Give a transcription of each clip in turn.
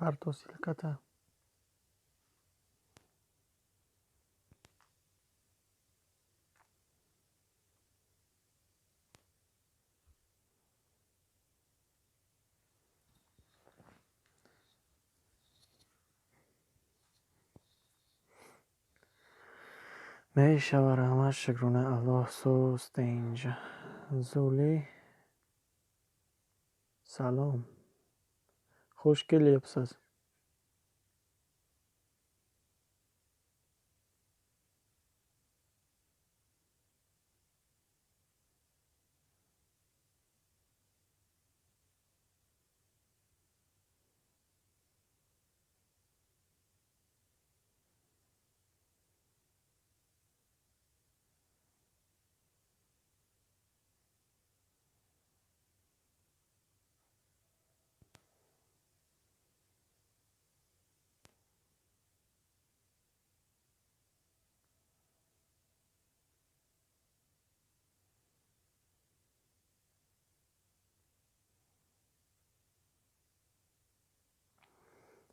پرتو سلکته. میشه و رحمت شکرونه الله سوست اینجا. زولی سلام خوشگلی بساز.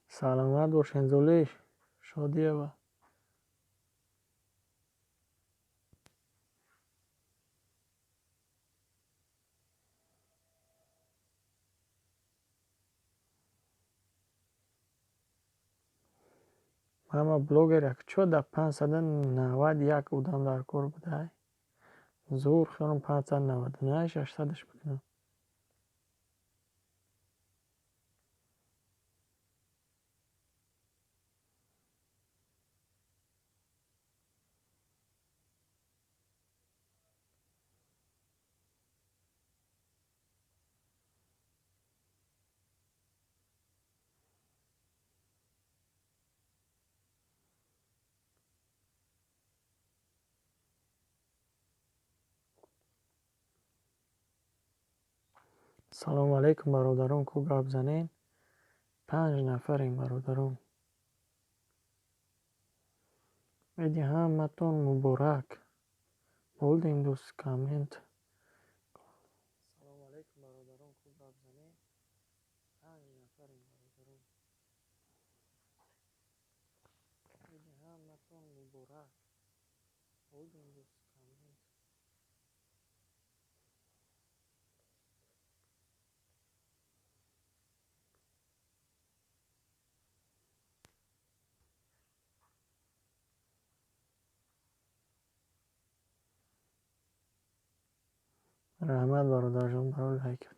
سلامت باشین زولی. شادیه و همه بلوگر یک چو در 591 بودم در کور بوده. زور خیارم 599 600ش بکنم. سلام علیکم برادران کو گپ زنین. 5 نفریم برادران. میگی همتون مبارک. بولدین دوست کامنت. سلام علیکم برادران کو گپ زنین. 5 نفریم برادران. میگی همتون مبارک. بولدین دوست کامنت. رحمت برادر جان برای لایک.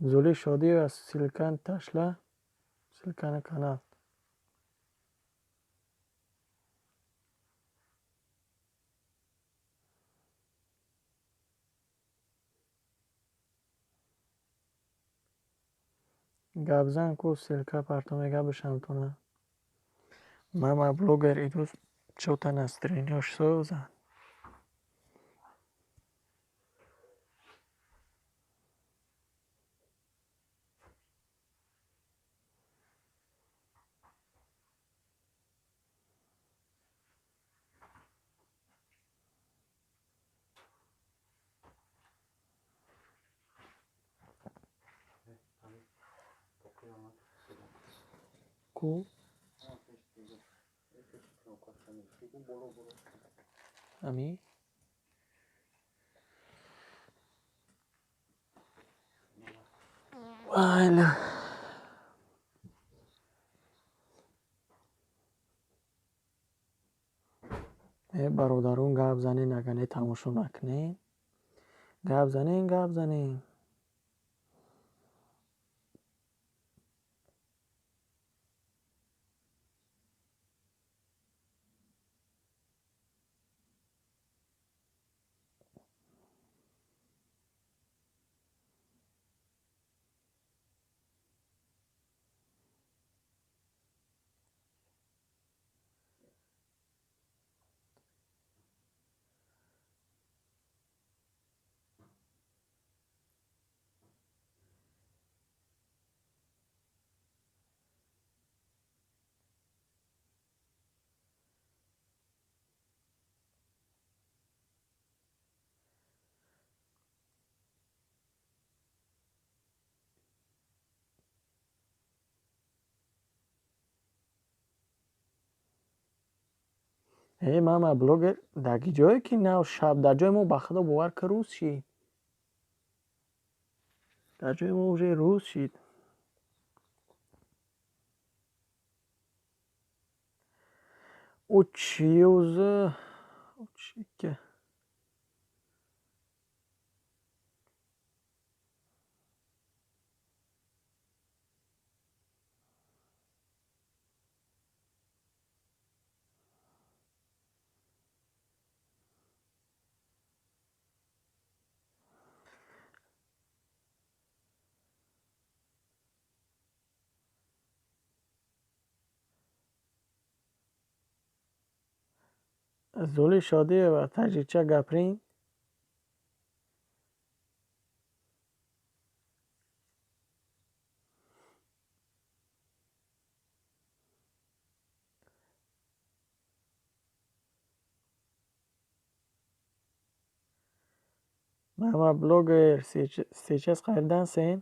زولی شادی و سیلکن تشله. سیلکن کانال. گپ زن کو سیلکه پرتو گپشم تونه. ماما بلوگر ایدوس چوتا настроение سوزن. کو امی وایلا برادرون گپ زنین اگه تماشا نکنین. گپ زنین. мама блогер дар ҷое ки нав шаб дар ҷои мо ба худо бовар ки рӯз шид. Дар ҷои мо уже рӯз шид. Учиюза учика зули шодиева таҷикча гаприн. мама блогер сейчас qayerdan sen?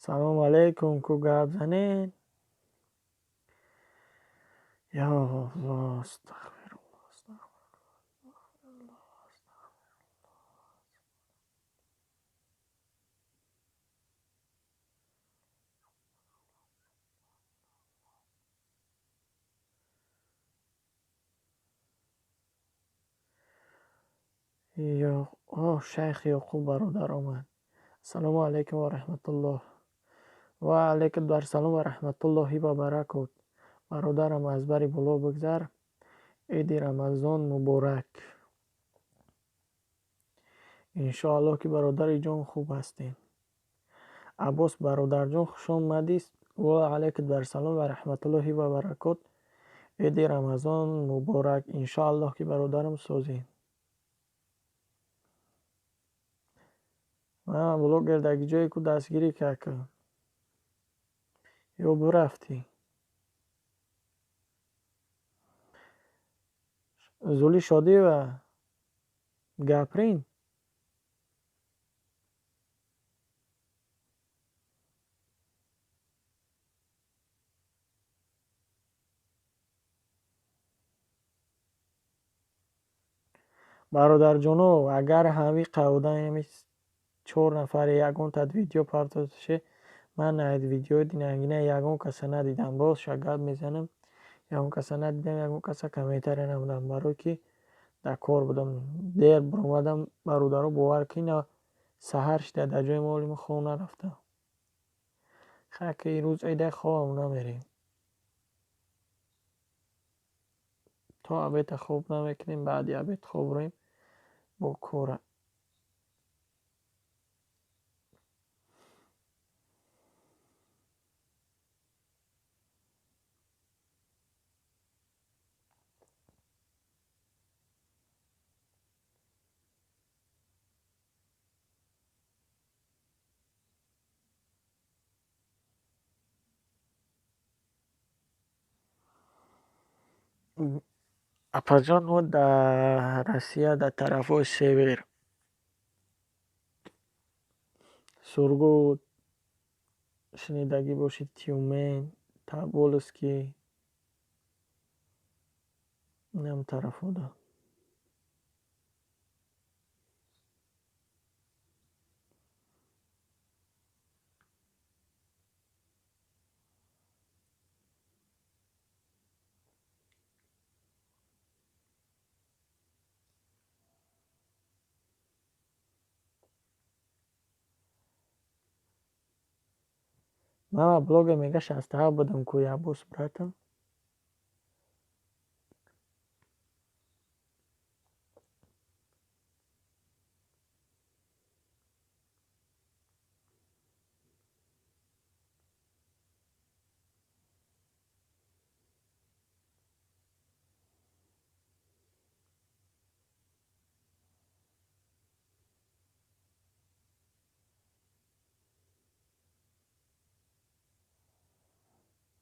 Салому алейкум, ку гап занен? Я Аллоҳ, астағфируллоҳ, астағфируллоҳ. Шайх Ёқуб бародар омад. Ассалому алейкум ва раҳматуллоҳ. Ва алайкум барсалом ва раҳматуллоҳи ва баракот. Бародарам, аз бари боло бигзар. Иди Рамазон муборак. иншоаллоҳ ки бародари ҷон хуб ҳастем. Аббос бародарҷон хуш омадист. Ва алайкум барсалом ва раҳматуллоҳи ва баракот. Иди Рамазон муборак. иншоаллоҳ ки бародарам созем. блогер дар ҷое ку дастгирӣ кард ки ё бурафтӣ. зули шодиева гаприн. бародарҷоно, агар ҳами қавудаами 4 нафаре ягон тад видео партозе, ман аид видеои динангина ягон каса надидам. Боз шагаб мезанам. ягон каса надидам, ягон каса комментария намудам, барое ки дар кор будам. Дер баромадам, бародаро бовар кина, саҳар шида дар ҷои моли мо хоб нарафтам. хаки рӯз айда хобам намерем. то абета хоб намекунем, баъди абет хоб роем бо кора. апаҷон мо дар Россия дар тарафҳои север Сургут шнидагӣ бошед, Тюмень, Тобольский, инам тарафода. мама блогер мега 67 будам ку якбос братам.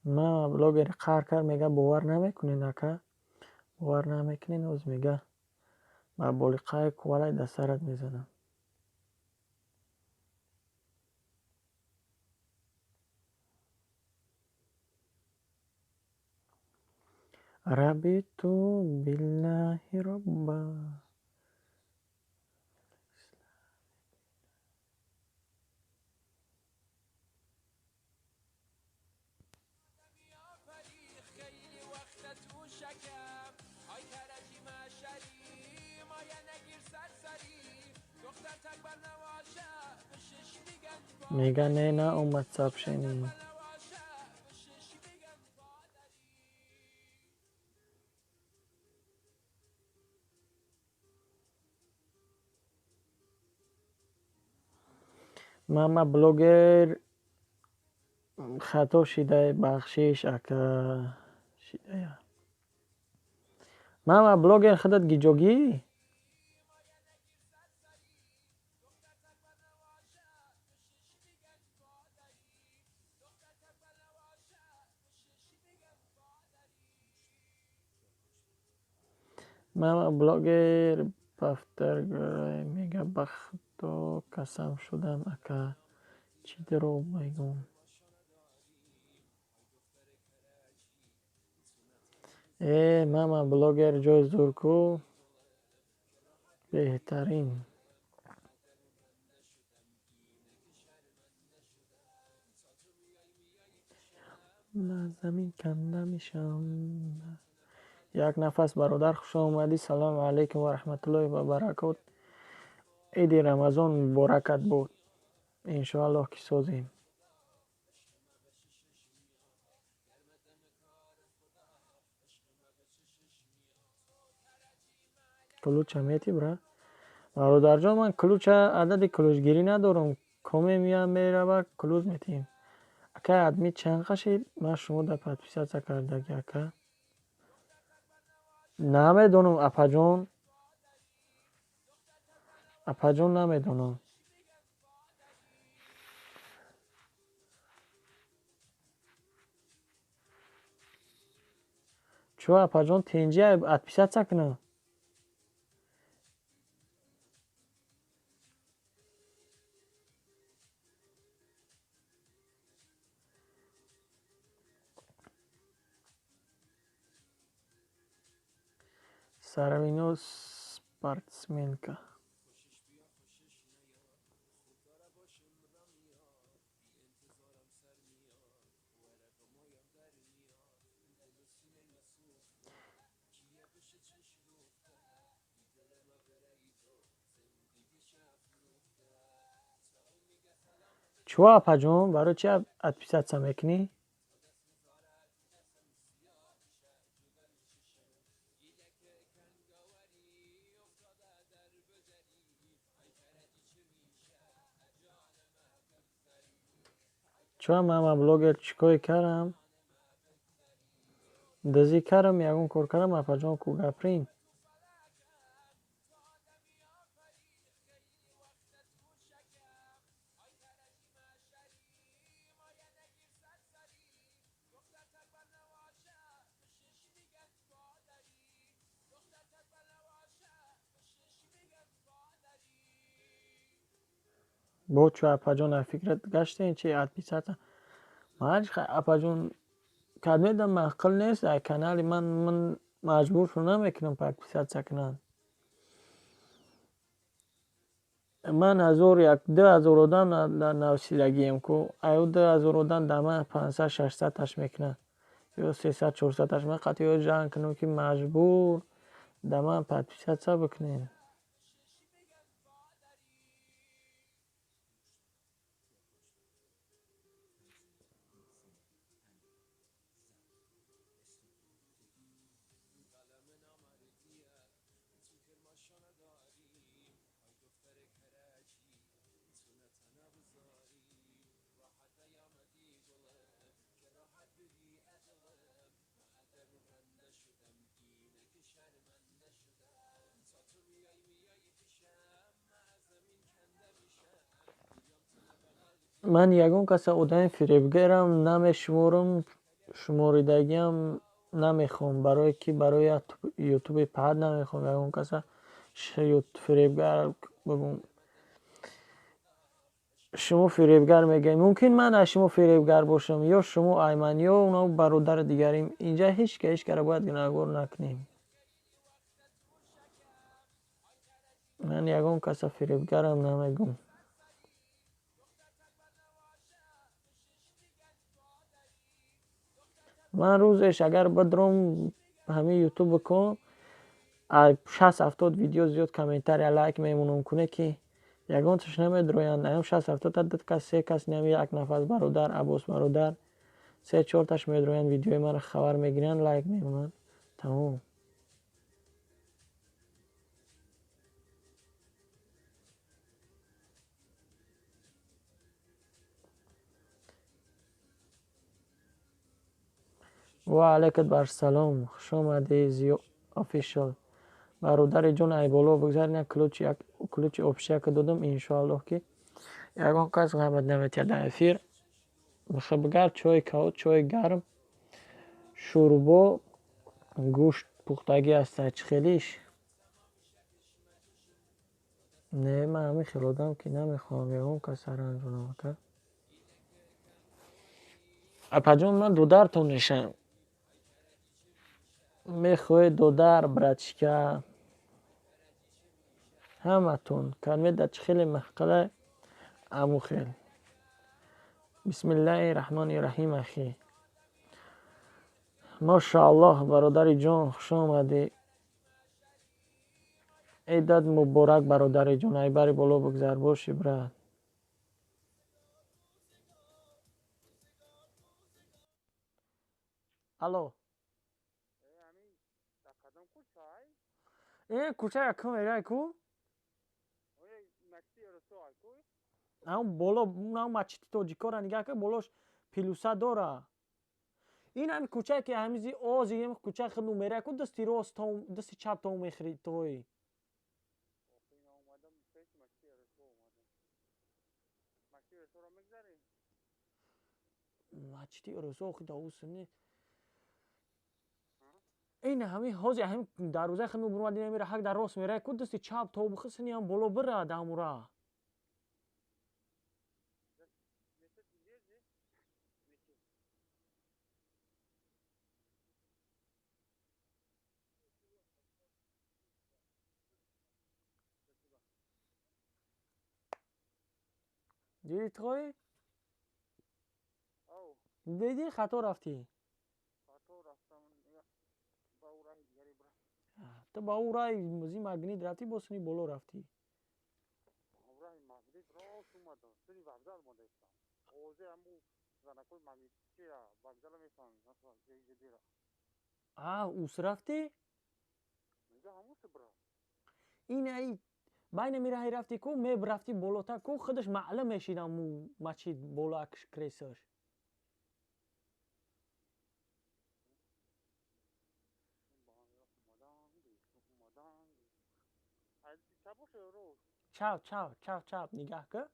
мама блогер қар мега бовар намекунед ака? бовар намекунед? оз мега ба болиқаи кувалай да сарат мезанам. ربيت بالله ربا. میگه نه اومد ساب شنی. ماما بلوگر خطا شده بخشش اکا شده یا ماما بلوگر خودت گیجوگی ماما بلوگر پفتر گرای میگه بختو قسم شدم اکا چی درو میگم. ای ماما بلوگر جای زورکو بهترین. من زمین کنده میشم. یک نفس برادر خوش آمدی. سلام علیکم و رحمت الله و برکات. عید رمضان مبارکت بود. انشاءالله که سازیم. کلوچ میتی برا برادر جان من کلوچ عدد کلوچ گیری ندارم. کمی میام میره و کلوچ میتیم. اکا ادمی چند خشید من شما در پتپیسات کردگی اکا نمیدونم. اپا جان نمیدونم. چو اپا جان تینجی اتپیسات کنه سروینو سپارتسمنکا. چو اپا جان برای چی اتپیسات میکنی؟ چو من بلوگر چیکار کردم دزی کردم یکون کار کردم اپا جان کو گپرین. با چو اپا جان فکرت گشته این چی اتپیسات ماج اپا جان کدمیدم محقل نیست در کانال من مجبور شو نمیکنم اتپیسات کنن. من 1001 آدم در نوسیدگیم کو ایو 2000 آدم دمه 500 600 تاش میکنن یا 300 400 تاش من قطعی جان کنم که مجبور دمه اتپیسات بکنین. من یگون کس آدم فریبگرم نمیشمارم. شماریدگیم نمیخوام برای که برای یوتیوب پد نمیخوام. یگون کس فریبگر بگم شما فریبگر میگین. ممکن من از شما فریبگر باشم یا شما ایمن یا اونا برادر دیگریم. اینجا هیچ که باید گناهگار نکنیم. من یگان کس فریبگرم نمیگم. من روزش اگر بدرم همه یوتیوب بکن 60-70 ویدیو زیاد کامنتر یا لایک میمونم کنه که یگان توش نمیدرویند. ایم 60-70 عدد کس 3 کس نمی یک نفس برادر عباس برادر 3-4 تاش میدرویند ویدیوی من خبر میگیرن لایک میمونن تمام. و علیکت بر سلام. خوش آمدی زیو آفیشال. برادر جون ای بالا بگذارین کلوچ افشا که دادم انشاءالله که یگان کس غیبت نمیتید در افیر. بخبگر چای کهات چای گرم شوربا گوشت پختگی است خیلیش. نه من همه خیلادم که نمیخوام یگان کس سرنجو نمکه اپا جون من دودر تو نشم میخواه دودر برچکه همه تون کرمید خیلی محقله امو خیل. بسم الله الرحمن الرحیم اخی. ماشاءالله برادر جان خوش آمدی. عیدت مبارک برادر جان. ای بری بالا بگذار باشی برات. الو این کوچه یکم میگه کو هم بالا اون مچتی تاجیکا را نگاه که بالاش پیلوسه داره. این هم کوچه که همیزی آزی هم کوچه خود میره کو دستی راست تا دستی چپ تا میخرید توی مچتی ارزو خود اوسنی. این همین حاضی هم در روزه خود برمادی نمیره حق در راست میره کو دستی چپ تا بخسنی هم بالا بره دامورا. دیدی توی دیدی خطا رفتی. تو با او رای مزی مگنید رفتی بسنی بالا رفتی. اوس رفتی این ای بین میره های رفتی کو میب رفتی بالاتر کو خودش معلم میشیدم مچید بالا اکش کریسش. چاو چاو چاو چاو نگاه که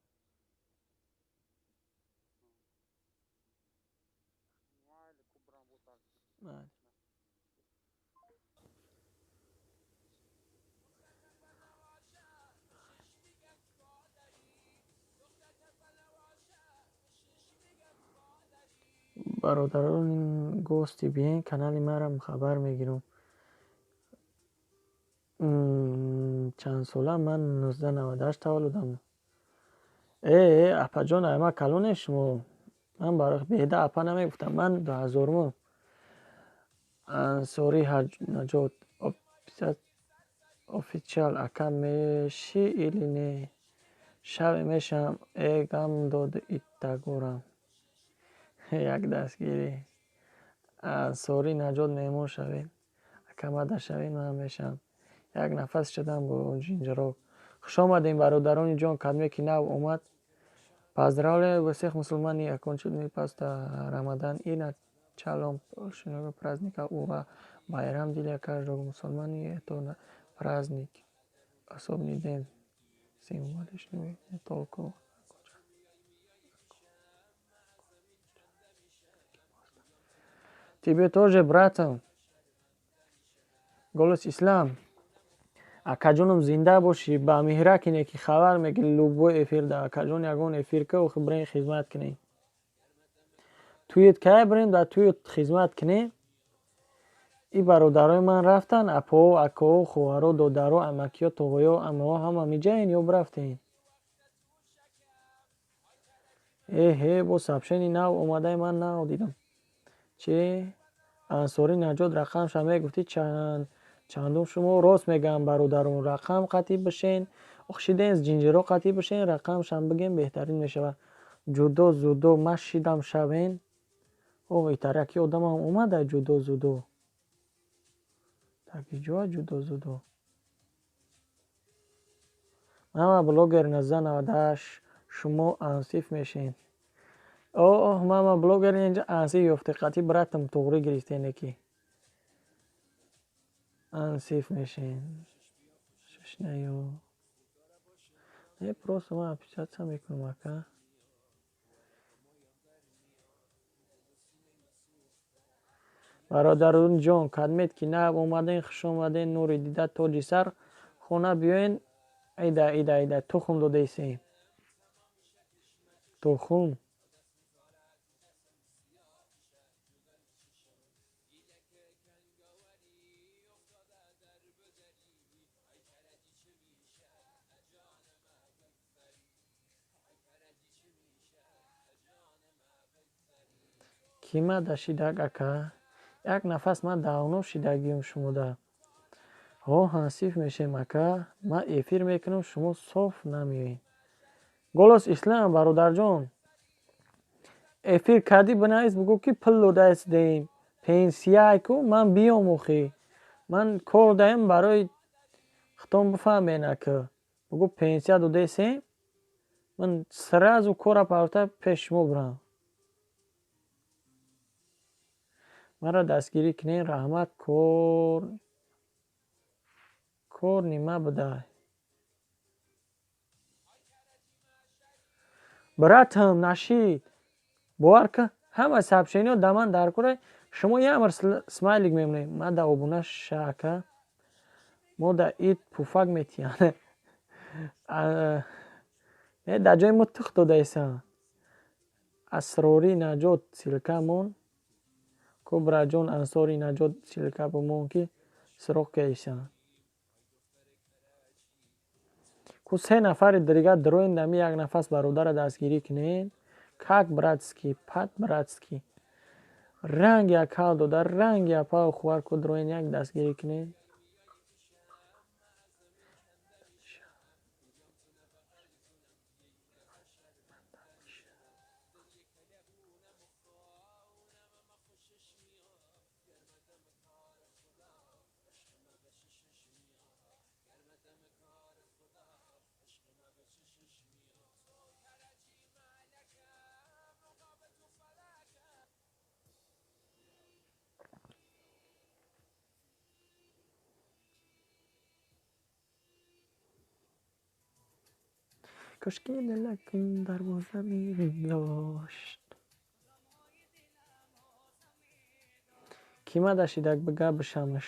برادران گوستی بیین کانال مرا خبر میگیرم. چند ساله من 1998 تولدم. اپا جان اما کلونه شما من برای بیده اپا نمیگفتم. من 2000 انصاری حج نجات افیچال اکم میشی ایلینه شب میشم ایگم داد ایتگورم یک دستگیری انصاری نجات میمون شوید اکمده شوید من میشم یک نفس شدم با جینجرا. خوش آمدین برادران جان. کدمی که نو اومد поздравляю всех мусульман окончательный пост Рамадан и началом большого праздника ура байрам для каждого мусульманина. Это праздник особенный день символичный не только. Тебе тоже братом голос ислам. акаҷонам зинда бошӣ ба меҳра кине ки хабар мегирӣ любой эфир да акаҷон ягон эфир ка брен хизмат кине туит кай брен да туит хизмат кине и бародарои ман рафтан апо акао хоҳаро додаро амакиё тоғоё амао ҳама миҷаен ё бирафтен эҳе бо сабшени нав омадаи ман нав дидам чи ансори наҷот рақамша мегуфти чандум шумо рост мегӯям бародарон рақам қатъи бишен охшиден ҷинҷиро қатъи бишен рақамшам бигем беҳтарин мешавад ҷудо зудо машидам шавен итараки одамам омада ҷудо зудо такиҷоа ҷудо зудо мама блогер 1998 шумо ансиф мешен мама блогер инҷа ансиф ёфте қатъи братам туғри гирифтене ки ансиф мешен шашнаё просто ман аписатсия мекунам ака бародаронҷон кадмет ки нав омаден хушомаден нури дида тоҷи сар хона биёен ида тухм додесем тухм кимада шидаг ака як нафас ман давно шидагиём шумода ансиф мешем ака ман эфир мекунам шумо соф намеоед голос ислам бародарҷон эфир кардӣ бинавис бигӯ ки пул додаистем пенсияку ман биём охӣ ман кор даем барои хитон бифаҳмен ака бигӯ пенсия додесем ман сразу кора парта пеши шумо бирам мара дастгирӣ кинен раҳмат кор нима буда братам нашид бовар ка ҳама сабшениҳо да ман даркора шумо ямар смайлик мемонед ман да обуна шака мо да ит пуфак метиҳан да ҷои мо тух додаисан асрори наҷот силкамон кубраҷон ансори наҷот силка бумон ки суроғ кеисан ку се нафари дигар дроен дами як нафас бародара дастгирӣ кинен как братский пат братский ранги акал дода ранги апа хувар ку дроен як дастгирӣ кинен кошки дилакум дарвоза медошт кимада шидак бига бишамш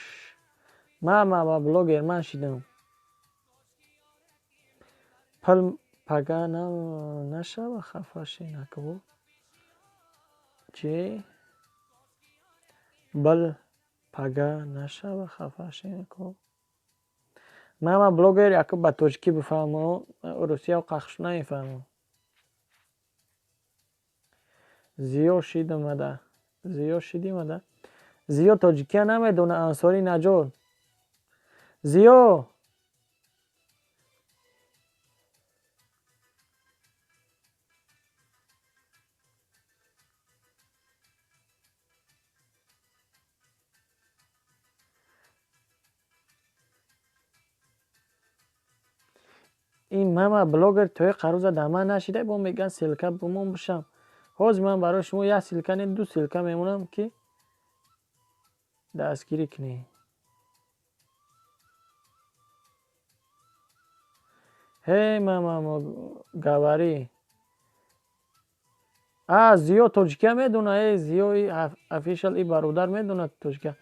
мама блогер ман шидам пил пага нашава хафа шинаку чи бил пага нашава хафа шинаку мама блогер яку ба тоҷикӣ бифаҳмо русия қахш намефаҳмам зиё шидимада зиё тоҷикия намедона ансори наҷот зиё ин мама блогер тои қарӯза да ман нашида бо меган силка бумон бишам ҳозир ман барои шумо як силка не ду силка мемонам ки дастгирӣ кинед мама гаварӣ зиё тоҷикия медона зиёи офишал и бародар медонад тоҷикия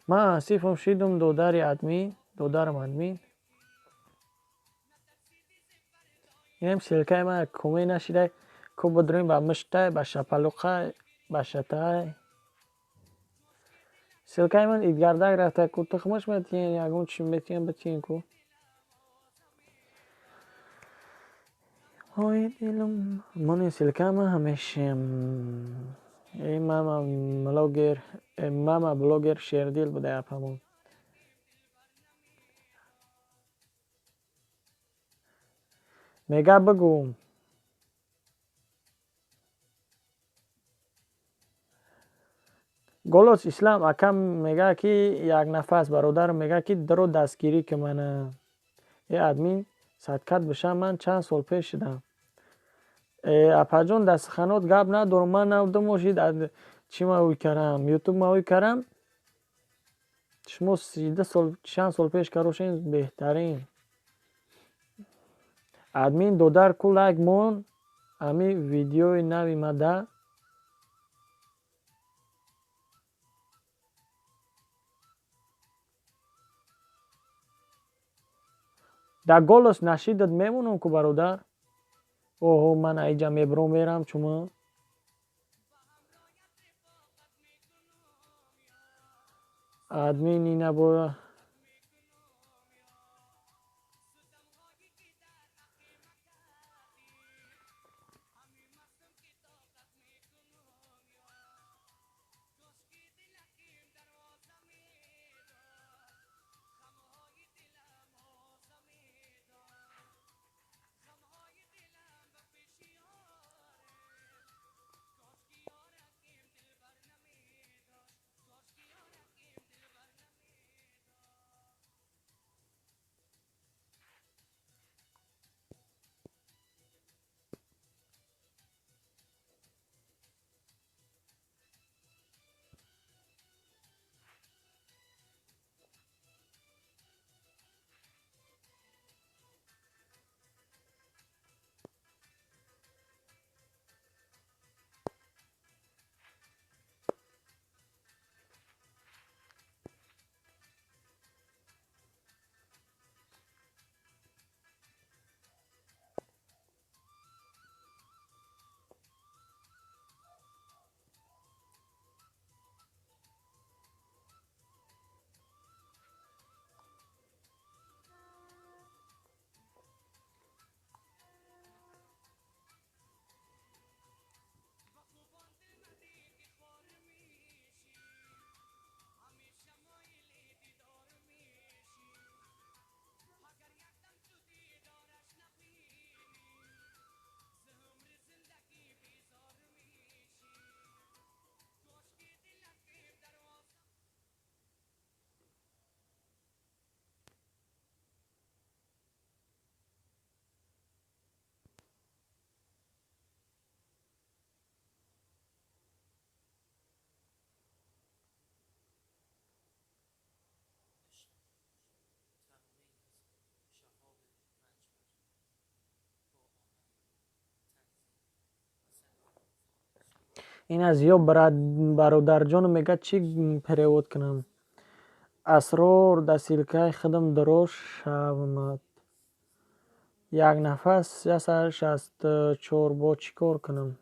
ман ансифам шидум додарам админ اینم سلکای ما کمی نشیده که بدریم با مشته با شپلوقه با شتای سلکای من ایدگردک رفته که تخمش میتین یکون چی میتین بتین که های دلم من سلکای من همیشه ای ماما بلوگر شیردیل بوده اپمون میگه بگو گلوس اسلام اکم میگه که یک نفس برادر میگه که درو دستگیری که من یه ادمین صدکت بشم من چند سال پیش شدم اپا جون دست خانوت گپ ندارم من نبودم باشید چی ما اوی کردم یوتیوب ما اوی کردم شما 13 سال چند سال پیش کروشین بهترین ادمین دو در کو لایک مون امی ویدیوی نوی مده در گلوس نشیدت میمونم که برادر اوه من ایجا میبرو میرم چما ادمین اینه برو این از یا برادر جان میگه چی پریود کنم اسرار در سلکای خودم دروش شومد یک نفس یا سرش است چور چی کار کنم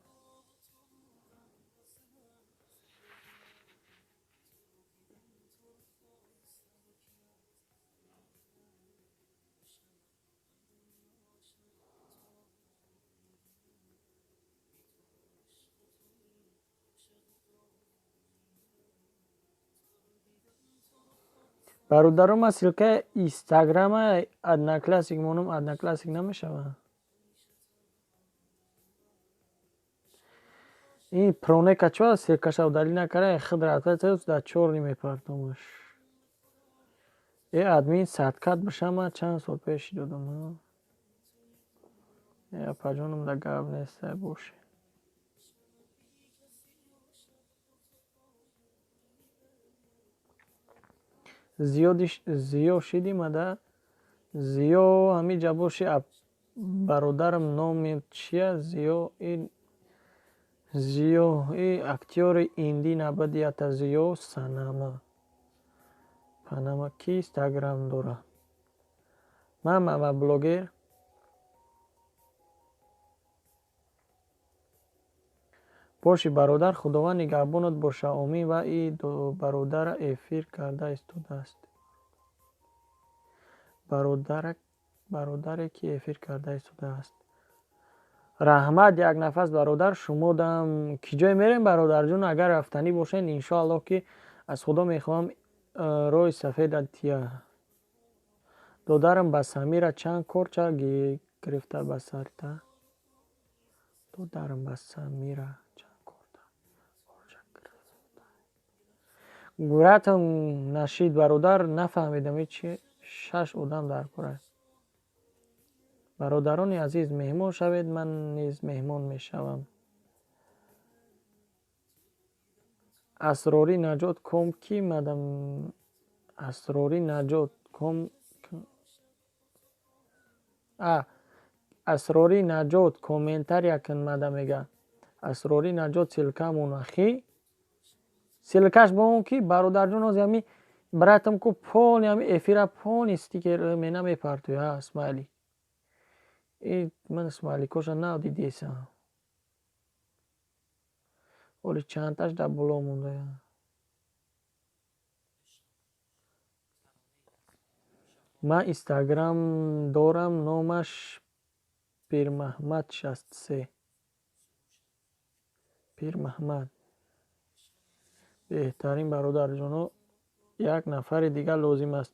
برادرم از سلکای اینستاگرام ادنا کلاسیک مونم ادنا کلاسیک نمیشوه این پرونه کچوا سلکش دلیل نکره خود رفته در چور نمیپرتمش ای ادمین صدکت بشم چند سال پیش دادم یا پجانم در گاب نیست باشه زیو شیدی مده زیو همی جبوشی برادرم نام چیه زیو ای اکتیور ایندی نبودیت زیو سنامه پنامه کی اینستاگرام داره ماما بلوگر боши бародар, худованд нигаҳбонат бо Шаоми ва и бародара эфир карда истодааст. бародаре ки эфир карда истодааст. раҳмат, як нафас бародар, шумо дам ки ҷое мерем бародарҷон? Агар рафтанӣ бошед, иншоаллоҳ ки аз худо мехоҳам роҳи сафеда тия. Додарам ба Самира чанд корча гирифта ба сарита. Додарам ба Самира чанд корча гирифта. Гуратам нашид бародар, нафаҳмидам чи 6 одам дар кора. бародарони азиз, меҳмон шавед, ман низ меҳмон мешавам. асрори наҷот ком ки мадам асрори наҷот ком асрори наҷот комментар якин мада мега. асрори наҷот силкамон ахи силкаш бон ки бародарҷон оз ями братам ку полни ями эфира полни стикер мена мепартоя смайли. Ман смайликоша надидесам. оли чандташ дар боло монда. ман инстаграм дорам, номаш пирмаҳмад 63. пирмаҳмад. беҳтарин бародарҷоно, як нафари дигар лозим аст.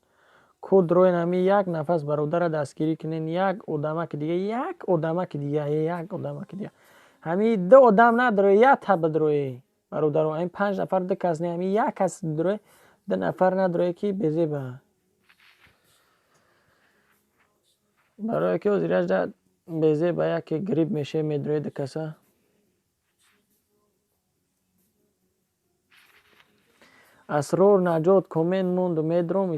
код роен ҳами як нафас бародара дастгирӣ кунен. як одамаки дига ҳами ду одам надрое, як таба дрое бародаро. ҳами 5 нафар ду кас не, ҳами як кас дрое, ду нафар надрое ки безеба. барое ки озирашда безеба яке грип меше медрое ду каса. асрор наҷот коммент монду медром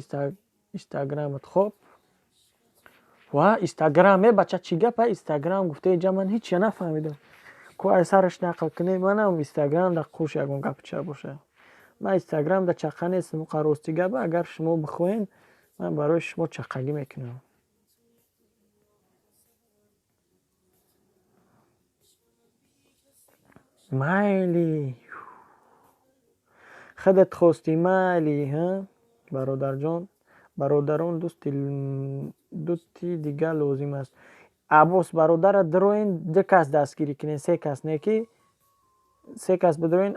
инстаграмат. хоб ва инстаграме бача чӣ гапа инстаграм гуфтаеҷа ман ҳеч я нафаҳмидам. ку ай сараш нақл кунем манам инстаграмда қуш ягон гапча боша. ман инстаграмда чақа нестам. рости гапа агар шумо бихоҳем ман барои шумо чақагӣ мекунам. майли худат хости майли бародарҷон. бародарон дусти дигар лозим аст. аббос бародара дроен ду кас дастгирӣ кунен, 3 кас не ки 3 кас бидроен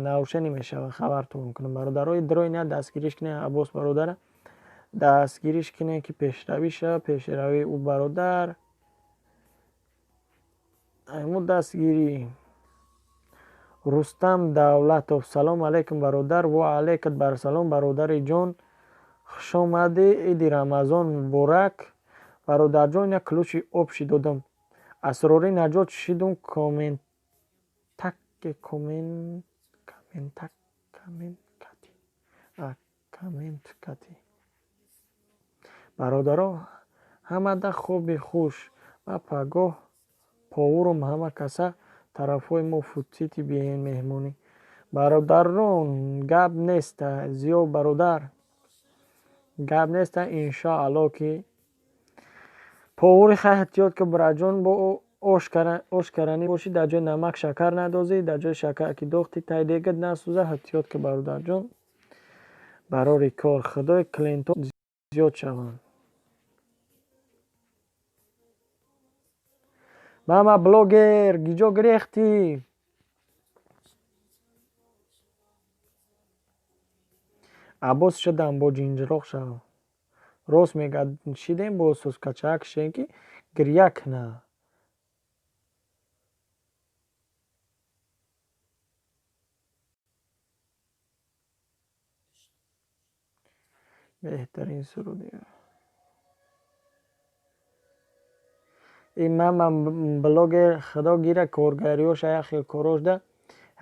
наушани мешава. хабартон мекунам бародарои дроен я дастгириш кунен. аббос бародара дастгириш кунен ки пешравӣ шава. пешравӣ ӯ бародар айму дастгирӣ. рустам давлатов. салом алейкум бародар. ва алейкум барсалом бародари ҷон. хушомадӣ. иди рамазон муборак. бародарҷон як клучи обши додам. асрори наҷот шидум комент кати. бародаро ҳамада хоби хуш. ва пагоҳ повурум ҳама каса тарафҳои мо футсити меҳмонӣ. бародарон гап неста зиё бародар. гап неста иншоаллоҳ ки повури хай эҳтиёт ки братҷон бо ошкаранӣ бошӣ. дар ҷои намак шакар надозӣ. дар ҷои шакар ки дохти тай дегат насӯза. эҳтиёт ки бародарҷон барори кор. худои клиентон зиёд шаванд. мама блогер гиҷо гирехтӣ. аббос шидам бо ҷинҷироқ шав. рост мегӯяд шидем бо сӯскачаак шидем ки гирья кина. беҳтарин суруди. мама блогер худо гира коргариёша яхел корошда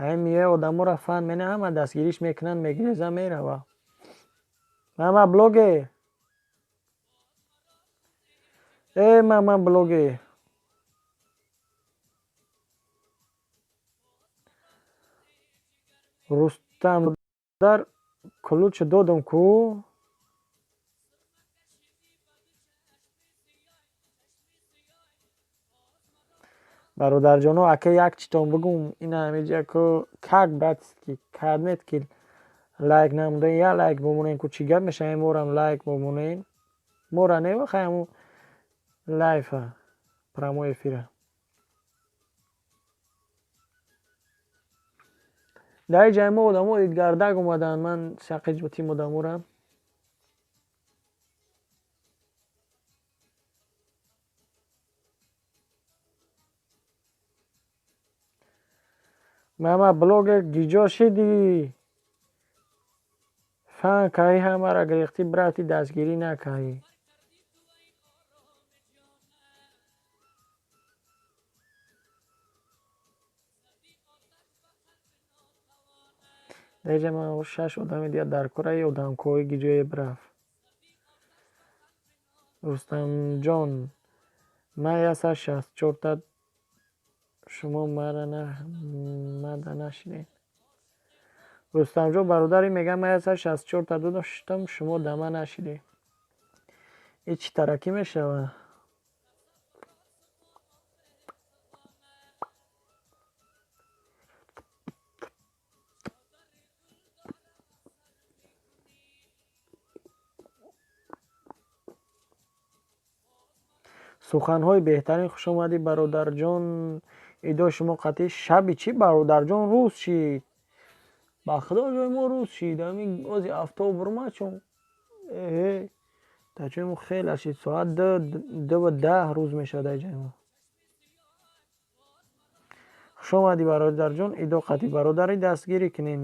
ҳамие одаморо фаҳм мена ҳама дастгириш мекунанд мегиреза мерава. мама блогер мама блогер рустам дар ключ додам ку бародарҷоно, ака як читон бигум, ин ҳамиҷа ку как братски кадмет ки лайк намудем, я лайк бомонем ку чӣ гап мешавем, морам лайк бомонем, мора мевахаем лайфа прамо эфира. дар ин ҷай мо одамо идгардак омаданд, ман шақи ҷотим одамора. мама блоге ҷиҷо шиди фан каҳӣ ҳамара гирехтӣ брати дастгирӣ накаҳӣ. деҷа ман 6 одами дига дар кораи одамкоҳӣ гиҷоеб рафт. рустамҷон ман 164та шумо мада нашидед. рустамҷон бародарӣ мегӯяд ман 164та доштам, шумо дама нашидед. ин чӣ таракӣ мешавад? суханҳои беҳтарин. хушомадӣ бародарҷон. идои шумо қатъӣ шаби чӣ бародарҷон? рӯз шид. ба худо ҷои мо рӯз шид. ҳамин ози афтоб бурмачун. дар ҷои мо хела шид. соат 2:10 рӯз мешавад дар ҷои мо. хушомадӣ бародарҷон. идо қатъӣ бародарӣ дастгирӣ кунем.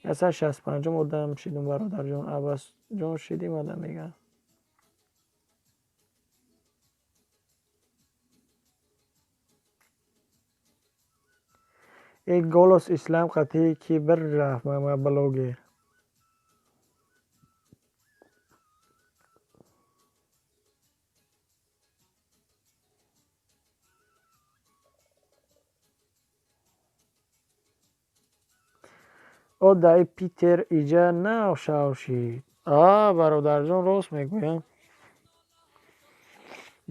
яса 65 одам шидум бародарҷон. аббасҷон шидим одам мегӯяд. ин голос ислам қатъӣ ки бир рафт мама блогер. одаи питер иҷа нашавшид. бародарҷон рост мегӯям.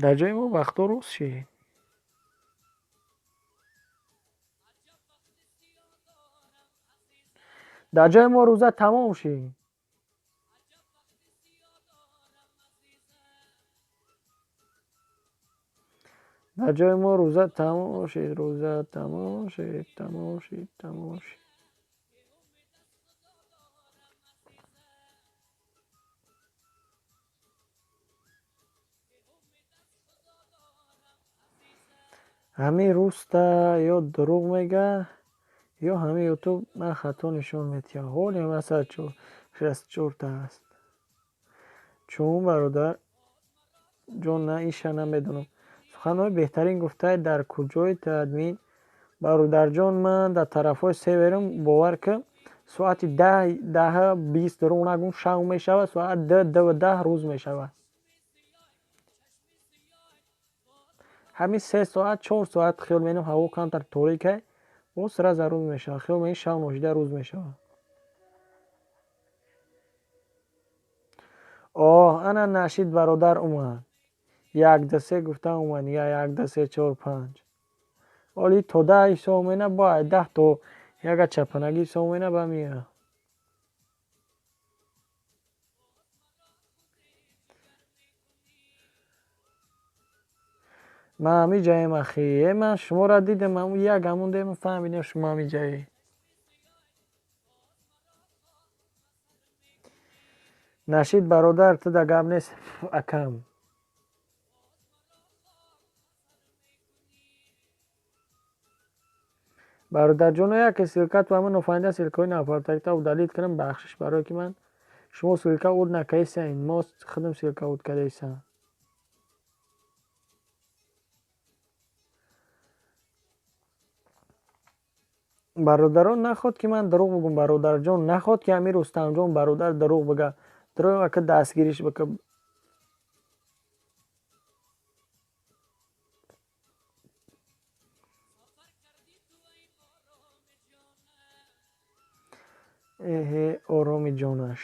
дар ҷои мо вақто рӯз шид. дар ҷои мо рӯза тамом шид. дар ҷои мо рӯза тамом шид. рӯза тамом шид. тамом шид. тамом шид. ҳамин рӯста ё дурӯғ мегӯяд, ё ҳамин ютуб ман хато нишон медиҳад. ҳолем 164та аст. чун бародарҷон? на иша намедонам. суханҳои беҳтарин гуфтаед. дар куҷои тадмин? бародарҷон ман дар тарафҳои северум. бовар кун соати 10-20 дурӯғ нагӯ шам мешавад. соат 2:10 рӯз мешавад. ҳамин 3 соат 4 соат хиёл менам ҳаво камтар торика боз сраза рӯз мешавад. хиёл менам шам ношида рӯз мешавад. ана нашид бародар омад. 1-2-3 гуфта омад. я 1-2-3-4-5. оли то 10 ҳисоб мена бояд 10 то яга чапанагӣ ҳисоб мена ба меяд. ман ҳамин ҷаем ахӣ. ман шуморо дидам. як ҳамон фаҳмидам шумо ҳамин ҷае. нашид бародар туда гап нест акам. бародарҷоно яке силка то ҳамин офарида силкаҳои нафартакта удалит кунам бахшиш барое ки ман шумо силка уд накаисен. мо худам силка уд кадаисам. бародарон наход ки ман дурӯғ бигӯм. бародарҷон наход ки ҳамин рустамҷон бародар дурӯғ бигӯяд. дурӯғ ака дастгириш бика. ороми ҷонаш.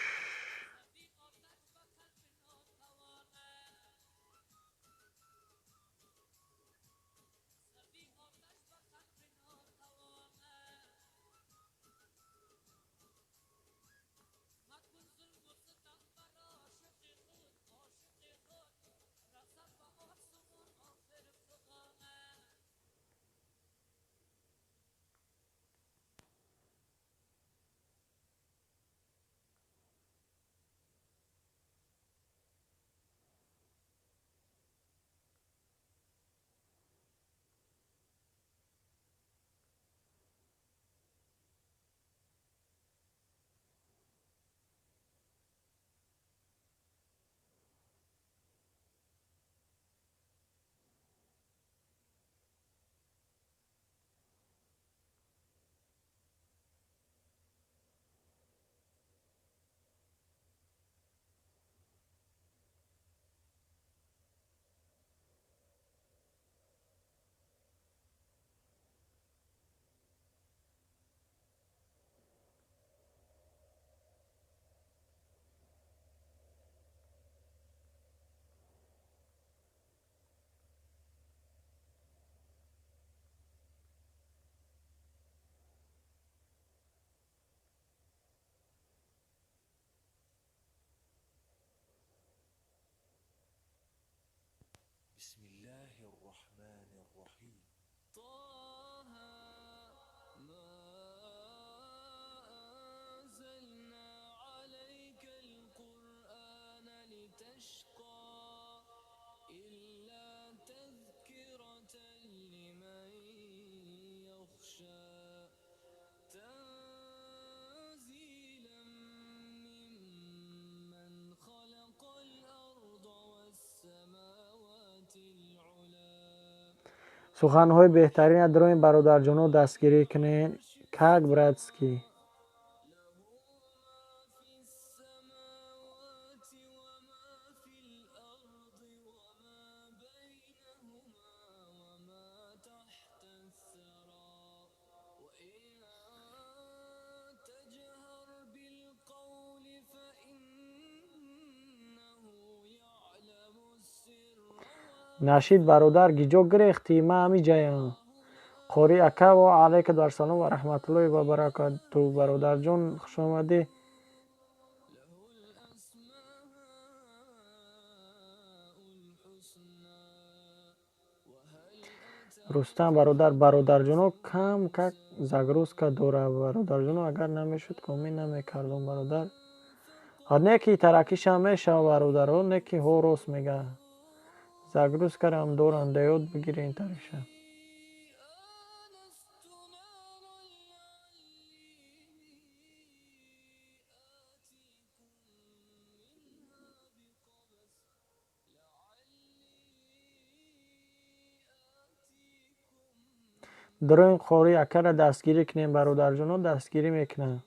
суханҳои беҳтарина дороин бародарҷоно дастгирӣ кунед. Как, братски? нашид бародар гиҷо гирехтӣ, ма ҳамиҷаям. Қори ака ва алайка дарсалом ва раҳматуллоҳи ва баракату. Бародарҷон хушомадӣ. рустам бародар, бародарҷоно кам как загрузка дора. Бародарҷоно агар намешуд комент намекардум бародар. Неки таракишам мешава бародаро, неки ҳо рост мега. Загрузкарам дорам, даёд бигирен тариша. Дороин қори акара дастгирӣ кунем бародарҷоно, дастгирӣ мекунам.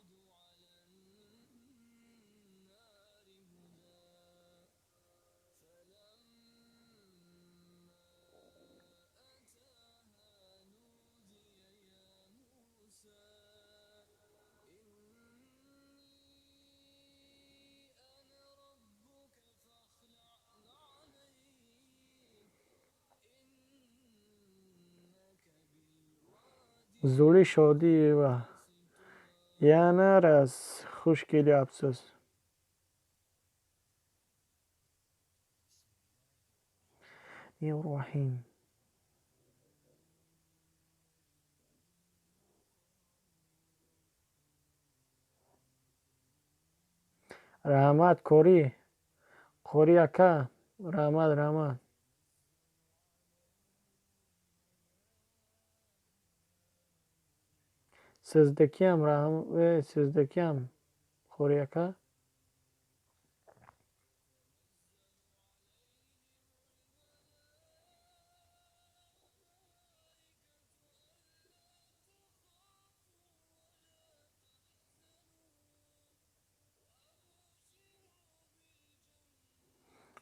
зули шодӣ ва янарас хушгили афсӯс. Роҳим раҳмат қори ака, раҳмат. Сиздакиам қори ака.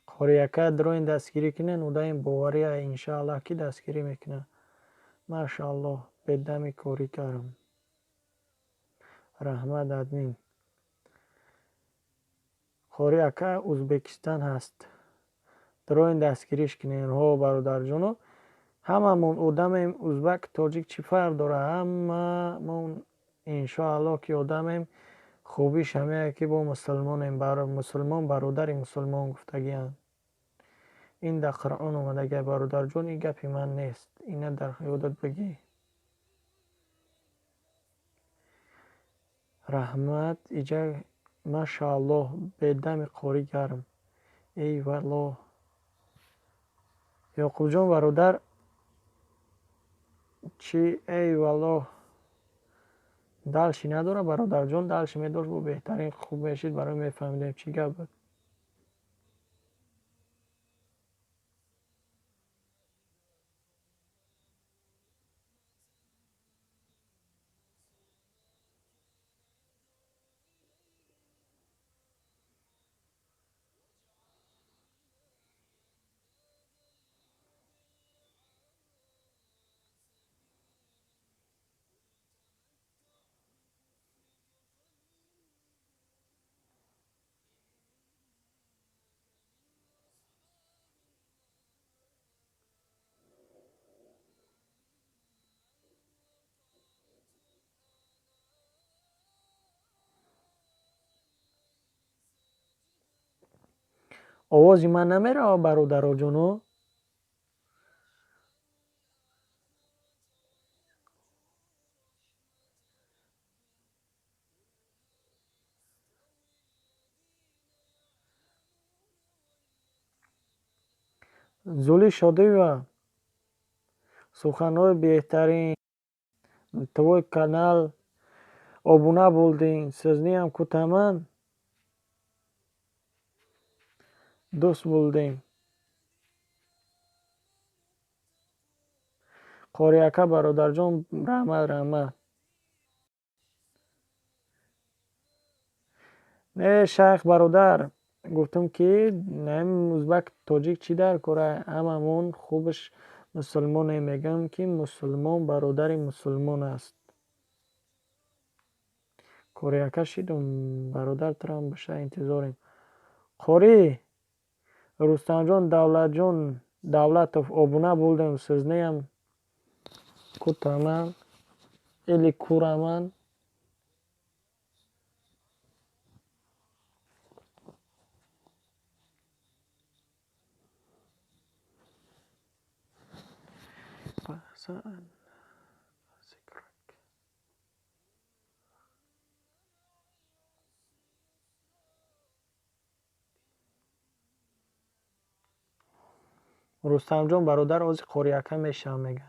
қори ака дороин дастгирӣ кунен, удаин бовария иншааллоҳ ки дастгирӣ мекунад. Машааллоҳ, бедами кори кардам. Раҳмат админ. Қори ака Узбекистон ҳаст. Дороин дастгириш кунен. Ҳо бародарҷоно, ҳамамон одамем, узбак, тоҷик чӣ фарқ дора? Ҳамамон иншоаллоҳ ки одамем. Хубиш ҳамея ки бо мусулмонем, мусулмон бародари мусулмон гуфтагианд. ин дар Қуръон омадагия бародарҷон, ин гапи ман нест. Ина дар ёдат бигӣ. раҳмат иҷа машааллоҳ бедами қори гарм. Эй валлоҳ. Ёқубҷон бародар чи эй валлоҳ. Далши надора бародарҷон, далши медошт бо беҳтарин хуб мешид, барои мефаҳмидем чӣ гап буд. овози ман намеравад бародароҷоно? зули шодӣ ва суханҳои беҳтарин. Твой канал обуна булдин, сизниам кутаман дӯст булдем. قوریاکا برادر جان رحمت. نه شیخ برادر، گفتم که نیم ازبک تاجیک چی در کره هممون خوبش مسلمانه. میگم که مسلمان برادر مسلمان است. قوریاکا شیدم برادر ترام بشه انتظاریم. قوری رستم جان davlatov obuna bo'ldim. Sizniyam kutaman ili ko'raman. رستم جان برادر از قوریاکا میشه میگه.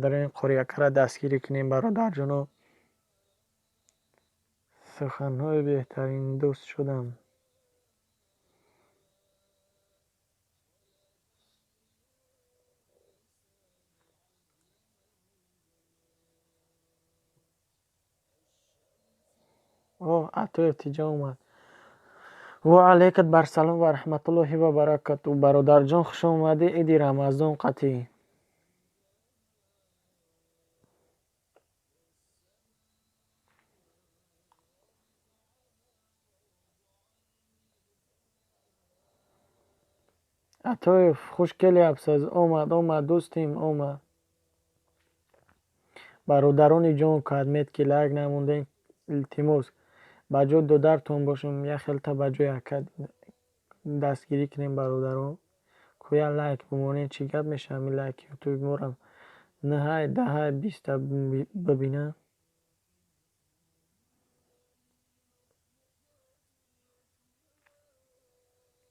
در این قوریاکا را دستگیری کنیم برادر جانو. سخنهای بهترین دوست شدم. اوه اتو ارتجا اومد. و علیکت بر سلام و رحمت الله و برکت. و برادر جان خوش اومدی. ایدی رمضان قطعی. اتویف خوشگلی ابساز اومد دوستیم اومد. برادرانی جان کدمت که لایک نموندین التماس بجا دودرتون باشم یک خلطه بجا یکد دستگیری کنیم برادران. کویا لایک بمانین چی گپ میشه همین لایک یوتیوب مورم نهای ده 20 ببینه.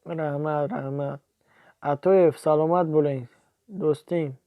رحمت اتویف سلامت بولین دوستیم.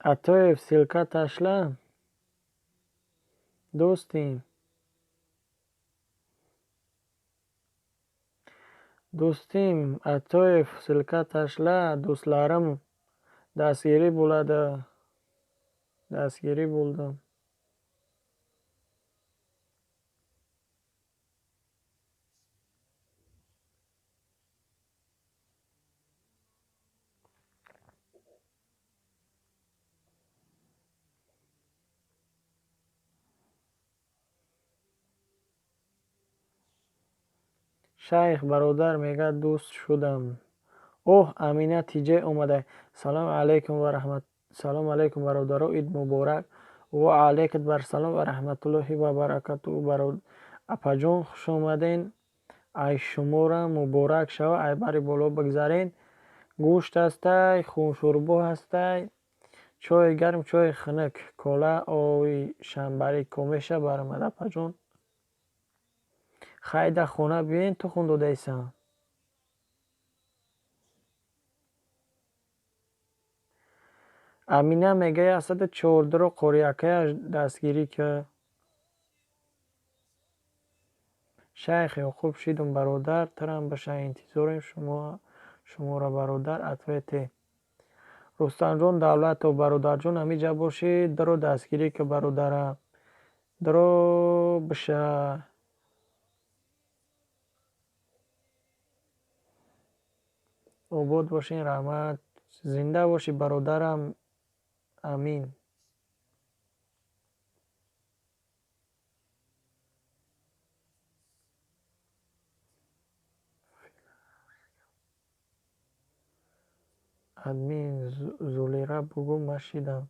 اتویف سلکه تشله دوستیم اتویف سلکه تشله دوستلارم دستگیری بولدم. شیخ برادر میگه دوست شدم. اوه امینه تیجه اومده. سلام علیکم برادرو اید مبارک. و علیکت بر سلام و رحمت الله و برکت. و برادر اپا جان خوش اومدین. ای شما را مبارک شوه. ای بری بالا بگذارین. گوشت هسته خون شوربا هسته چای گرم چای خنک کالا آوی شنبری کمیشه برامد. اپا جان خیلی در خونه بیاین تو خون داده ایسان. امینه میگه 114 رو قوریاکه دستگیری که شیخ خوب شیدم برادر ترم بشه انتظاریم شما را برادر اتویتی. رستم جان دولت و برادر جان همیجا باشید. درو دستگیری که برادر درو بشه. آباد باشین رحمت زنده باشی برادرم. امین. админ Зулира бугу машидам.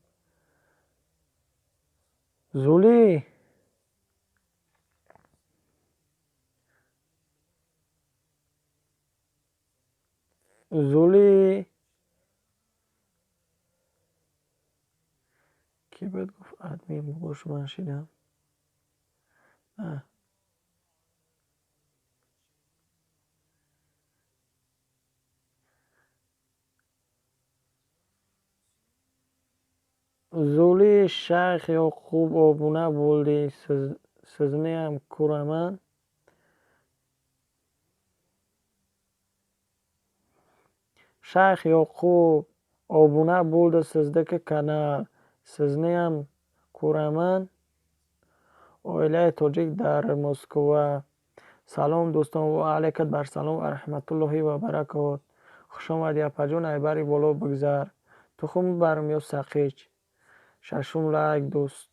Зули! Зули! Ки бед гуфт админ бугуш машидам? Зули Шайх Ёқуб обуна булди сизнеам кураман. Шайх Ёқуб обуна булди сиздики канал. Сизнеам кураман. Оилаи тоҷик дар Москва. Салом дӯстон, ва алайкат бар салом ва раҳматуллоҳи ва баракот. Хушомадӣ апаҷон, айбари боло бигзар. Тухм барм ё сақич? Шашум лайк дӯст.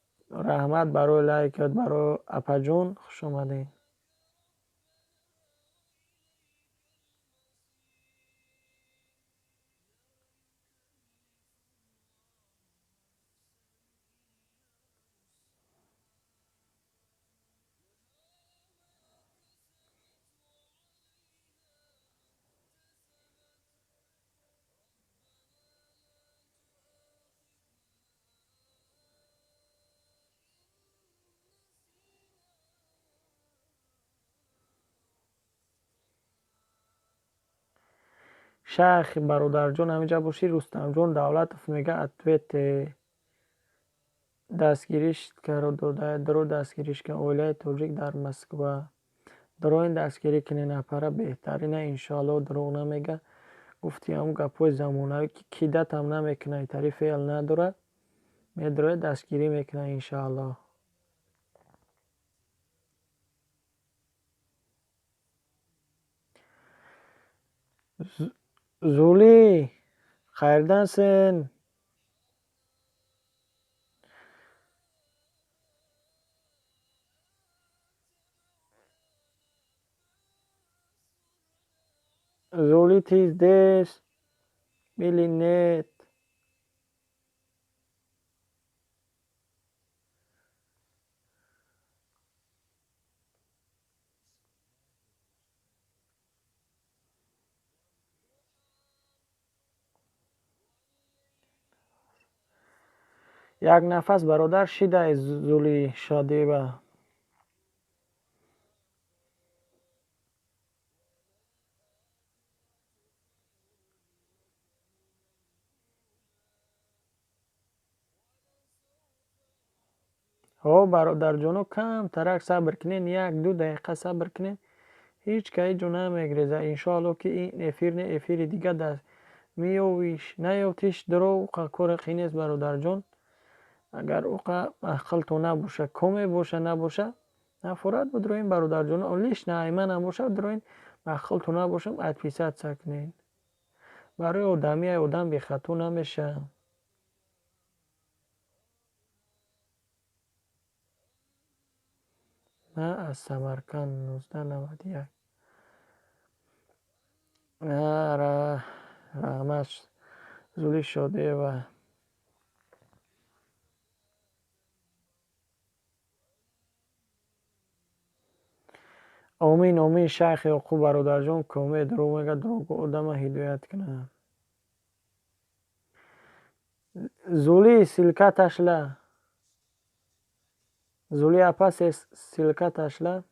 Раҳмат барои лайкат барои апаҷон. Хушомадед. Шайх бародарҷон ҳамиҷа бошӣ. Рустамҷон Давлатов мега ответе дастгириш карододаи дро дастгириш кан. Оилаи тоҷик дар Москва. Дроин дастгирӣ кинен апара беҳтарина иншоалло. Дроғ намега. Гуфти ҳамун гапҳои замонавӣ ки кидатам намекунад, тари феъл надорад. Медрояд дастгирӣ мекунад иншоалло. Зули хайрдансен? Зули тиз дес милинет. Як нафас бародар шидай Зули Шодева. ҳо бародарҷоно, камтарак сабр кунен, 1-2 дақиқа сабр кунен. Ҳеҷ кайҷо намегрезад. Иншоалло ки ин эфир не эфири дига даст меёвиш наётиш дро уқа кори қӣ нест бародарҷон. Агар уқа ақлтон набоша, коме боша набоша, нафорат будроин бародарҷоно. Лишна айманам боша дроин ақлтон набошам отписатся кунен. Барои одамия одам бехато намеша. Ма аз Самарканд 1991. Раҳмат Зули Шодева. Омин омин Шайх Ёқуб бародарҷон коме дурӯғ мега дурӯғ одама ҳидоят кунад. Зули силка ташла. Зули апа силка ташла.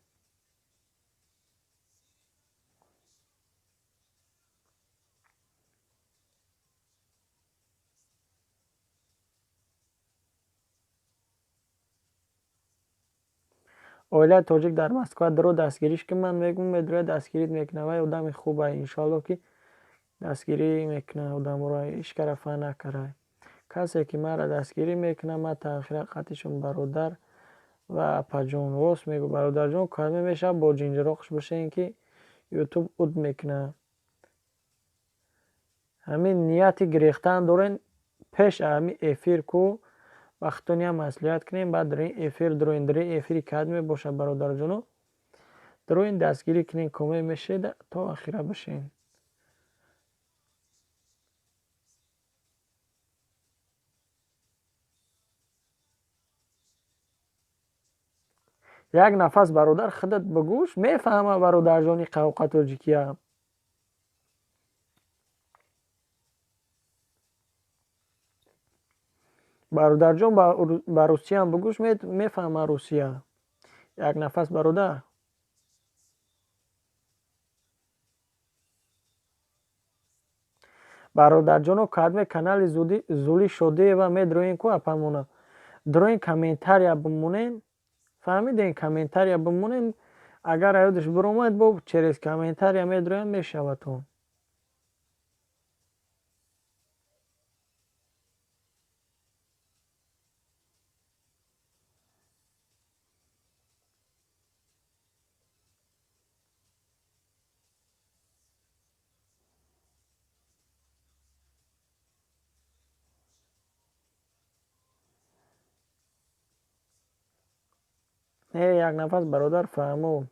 Оилаи тоҷик дар Москва дро дастгириш ки ман мегум медрояд дастгирӣ мекунад. Вай одами хубай. Иншоалло ки дастгирӣ мекунад одамро. Ишкарафа накарай. Касе ки мара дастгирӣ мекунад, ма таъхира қатишон бародар ва апаҷон. Рост мегӯ бародарҷон, каме мешавад бо ҷинҷироқш бошен ки ютуб уд мекунад. Ҳамин нияти гирехтан дорен пеш ҳамин эфир ку вақтониам маслиҳат кунем. Баъд дар ин эфир дроин дар ин эфири кад мебошад бародарҷоно. Дроин дастгирӣ кунен, коме мешеда то ахира бошен. یک نفس برادر خودت بگوش میفهمه برادر جانی قوقت تاجیکیه. برادر جان با روسیه هم بگوش میفهمه روسیه. یک نفس برادر. برادر جانو کدم کانال زولی شده و میدروین کو اپامونا دروین کامنتاریا بمونین. فهمیدین کامنتاریا بمونین. اگر ایودش برومد بو چرس کامنتاریا میدروین میشوتون. یک نفس برادر فهمو.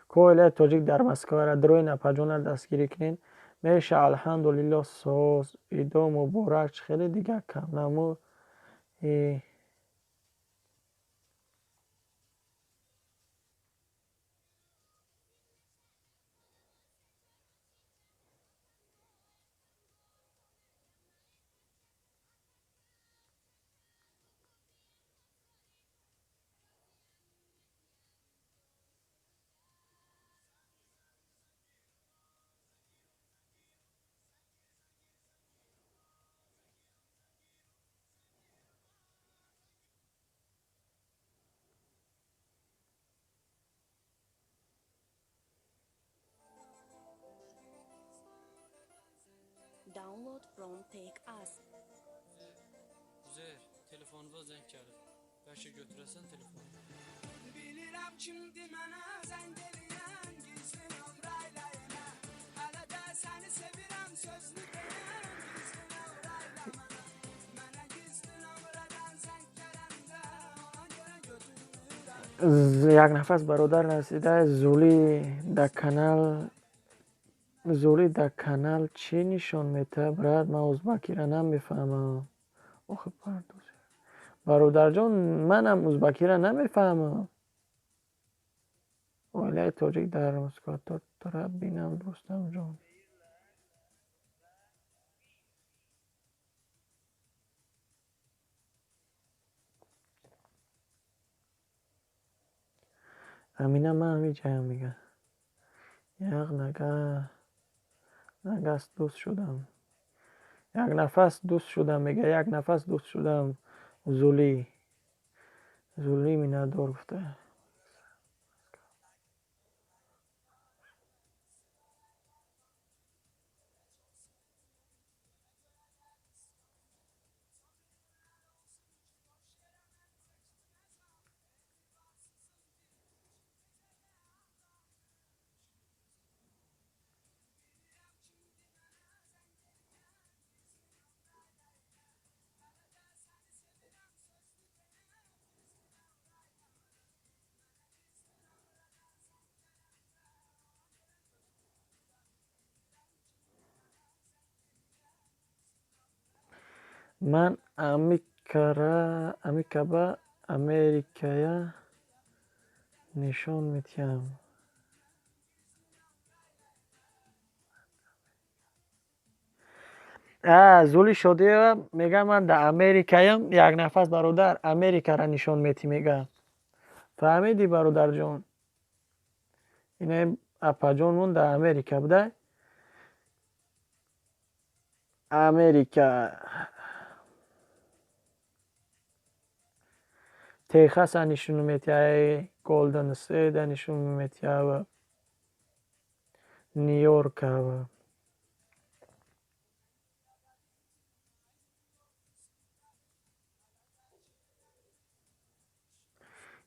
کویله تاجیک در مسکو دروی نپجون دستگیری کنین میشه الحمدلله ساز ایدو مبارک خیلی دیگه کم نمو. Download from Take Us. Üzeyir, telefonuna zəng gəlir. Bəlkə götürəsən telefonu. Bilirəm kimdir mənə zəng eləyən, gizli nömrəylə yenə. Hələ də səni sevirəm sözünü deyən, gizli nömrəylə mənə. Mənə gizli nömrədən zəng gələndə, ona görə götürmürəm. یک نفس برادر رسیده زولی در کانال چی نشون میده براد؟ من ازبکی را نمیفهمم. آخه پردوز برادر جان منم ازبکی را نمیفهمم. ولی تاجیک در مسکو تا بینم دوستم جان. امینه من همی جایم میگه یک نگست دوست شدم. یک نفس دوست شدم میگه. یک نفس دوست شدم. زولی می ندار گفته. من امیکا امریکایا نشون میتیم. زولی شده میگه من در امریکایم. یک نفس برادر امریکا را نشون میتی میگه. فهمیدی برادر جون؟ اینه اپا جون مون در امریکا بوده. امریکا تکساس نشون میتی. گلدن استیت نشون میتی و نیویورک و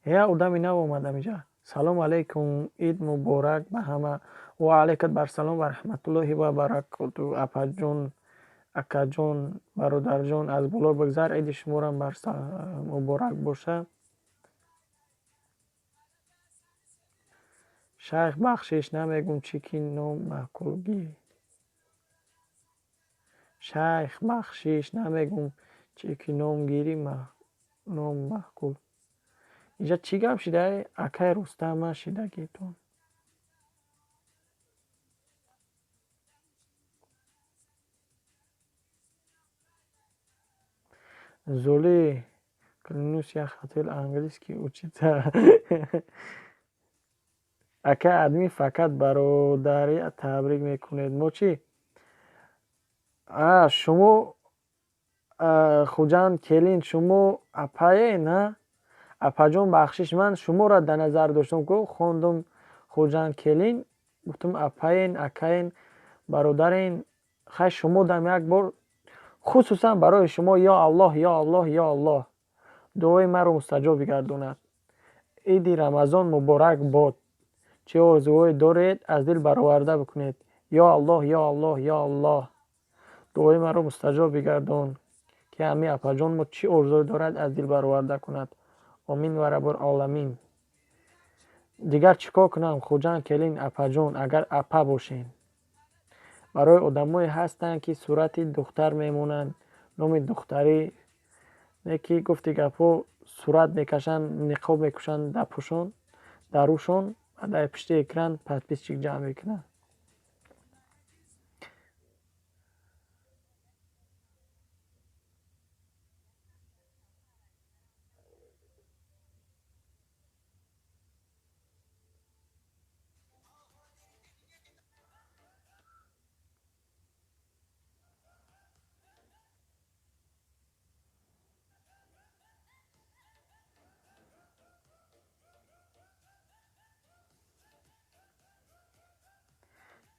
یا اودم اینا اومدم اینجا. سلام علیکم، عید مبارک به همه. و علیکم بر سلام و رحمت الله و برکاته. اپا جون، اکا جون، برادر جون از بالا بگذر. عید شما را بر مبارک باشه. شیخ بخشش نمیگم چیکی نام مکلگی. شیخ بخشش نمیگم چیکی نام گیری ном маъқул. Инҷа чӣ гап шидай? Акаи Рустама шидагитон. Золи клянусь, я хотел английский учиться. Ака адми фақат бародари табрик мекунед. Мо чӣ? Шумо хуҷанд келин шумо апае на? Апаҷон бахшиш ман шуморо дар назар доштам. Хондум хуҷанд келин, гуфтам апаен, акаен, бародарен. Хай шумодам як бор хусусан барои шумо ё Аллоҳ, ё Аллоҳ, ё Аллоҳ. дуои маро мустаҷоб гардонад. Иди Рамазон муборак бод. Чӣ орзуҳое доред, аз дил бароварда бикунед. Ё Аллоҳ, ё Аллоҳ, ё Аллоҳ. дуои маро мустаҷоб гардон, ки ҳамин апаҷонмо чӣ орзуе дорад, аз дил бароварда кунад. Омин ва раббул оламин. Дигар чӣ кор кунам? Хуҷанд келин апаҷон, агар апа бошен. Барои одамое ҳастанд, ки сурати духтар мемонанд, номи духтарӣ, не ки гуфти гапҳо сурат мекашанд, ниқоб мекушанд дар рӯшон, ва дар пишти экран подписчик ҷамъ мекунанд.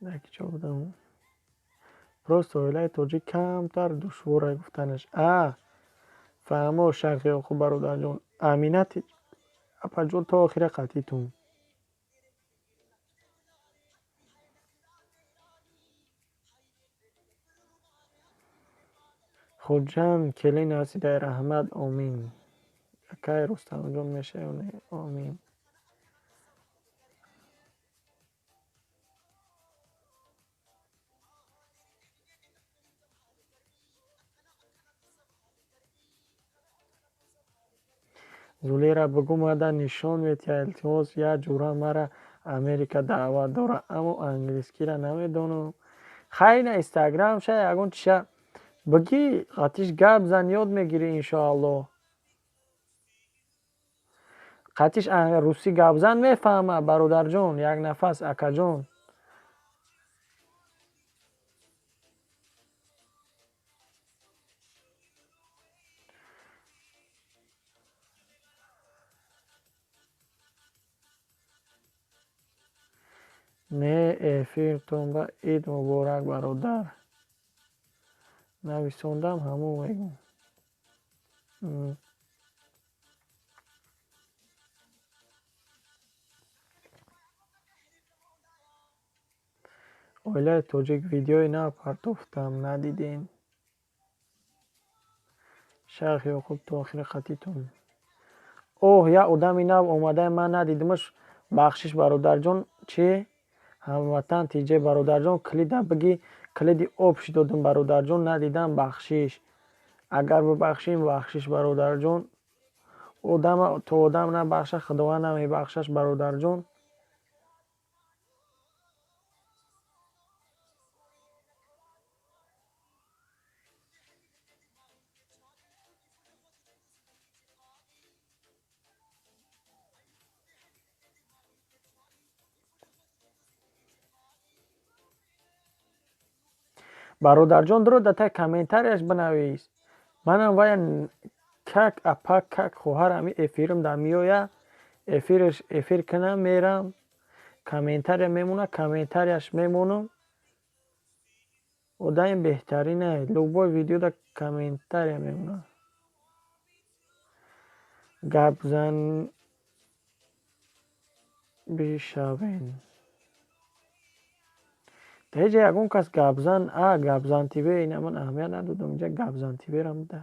дар ки ҷо будам? Просто оилаи тоҷик камтар душвора гуфтанаш. Фаҳмо Шайхи Ёқуб бародарҷон, аминати апаҷон то охира қатъитум. Хуҷанд келин асидай раҳмат. Омин. Акаи Рустамҷон мешавонӣ. Омин. зулера бигӯ мада нишон медиҳа. Илтимос, як ҷуръа мара Америка даъват дорад, аммо англискиро намедонам. Хайна Инстаграм ша ягон чиша бигӣ, қатиш гап зан, ёд мегирӣ иншоаллоҳ. қатиш русӣ гапзан мефаҳмад бародарҷон, як нафас акаҷон. Не эфиртон ба ид муборак бародар. Нависондам ҳамон мегӯм. Оилаи тоҷик видеои нав партофтам, надидем? Шайхи Ёқуб то охири қатъитум. Я одами нав омадаи ман надидимаш. Бахшиш бародарҷон. Чӣ? Ҳамватан тиҷе бародарҷон, клида бигӣ клиди обши додум бародарҷон, надидам. Бахшиш. Агар бибахшем, бахшиш бародарҷон. Одама то одам набахшад, худованд намебахшад бародарҷон. Бародарҷон дуро дар таи комментарияш бинавис. Манам вая как апа, как хоҳар ҳамин эфирим дар меояд. Эфир кунам, мерам, комментария мемонад, комментарияш мемонам. Одами беҳтаринае. Любой видеода комментария мемонад. Гапзан бишавен. Дар ин ҷо ягон кас гапзан гапзан тв, ина ман аҳамият надодам. Инҷа гапзан твро мида.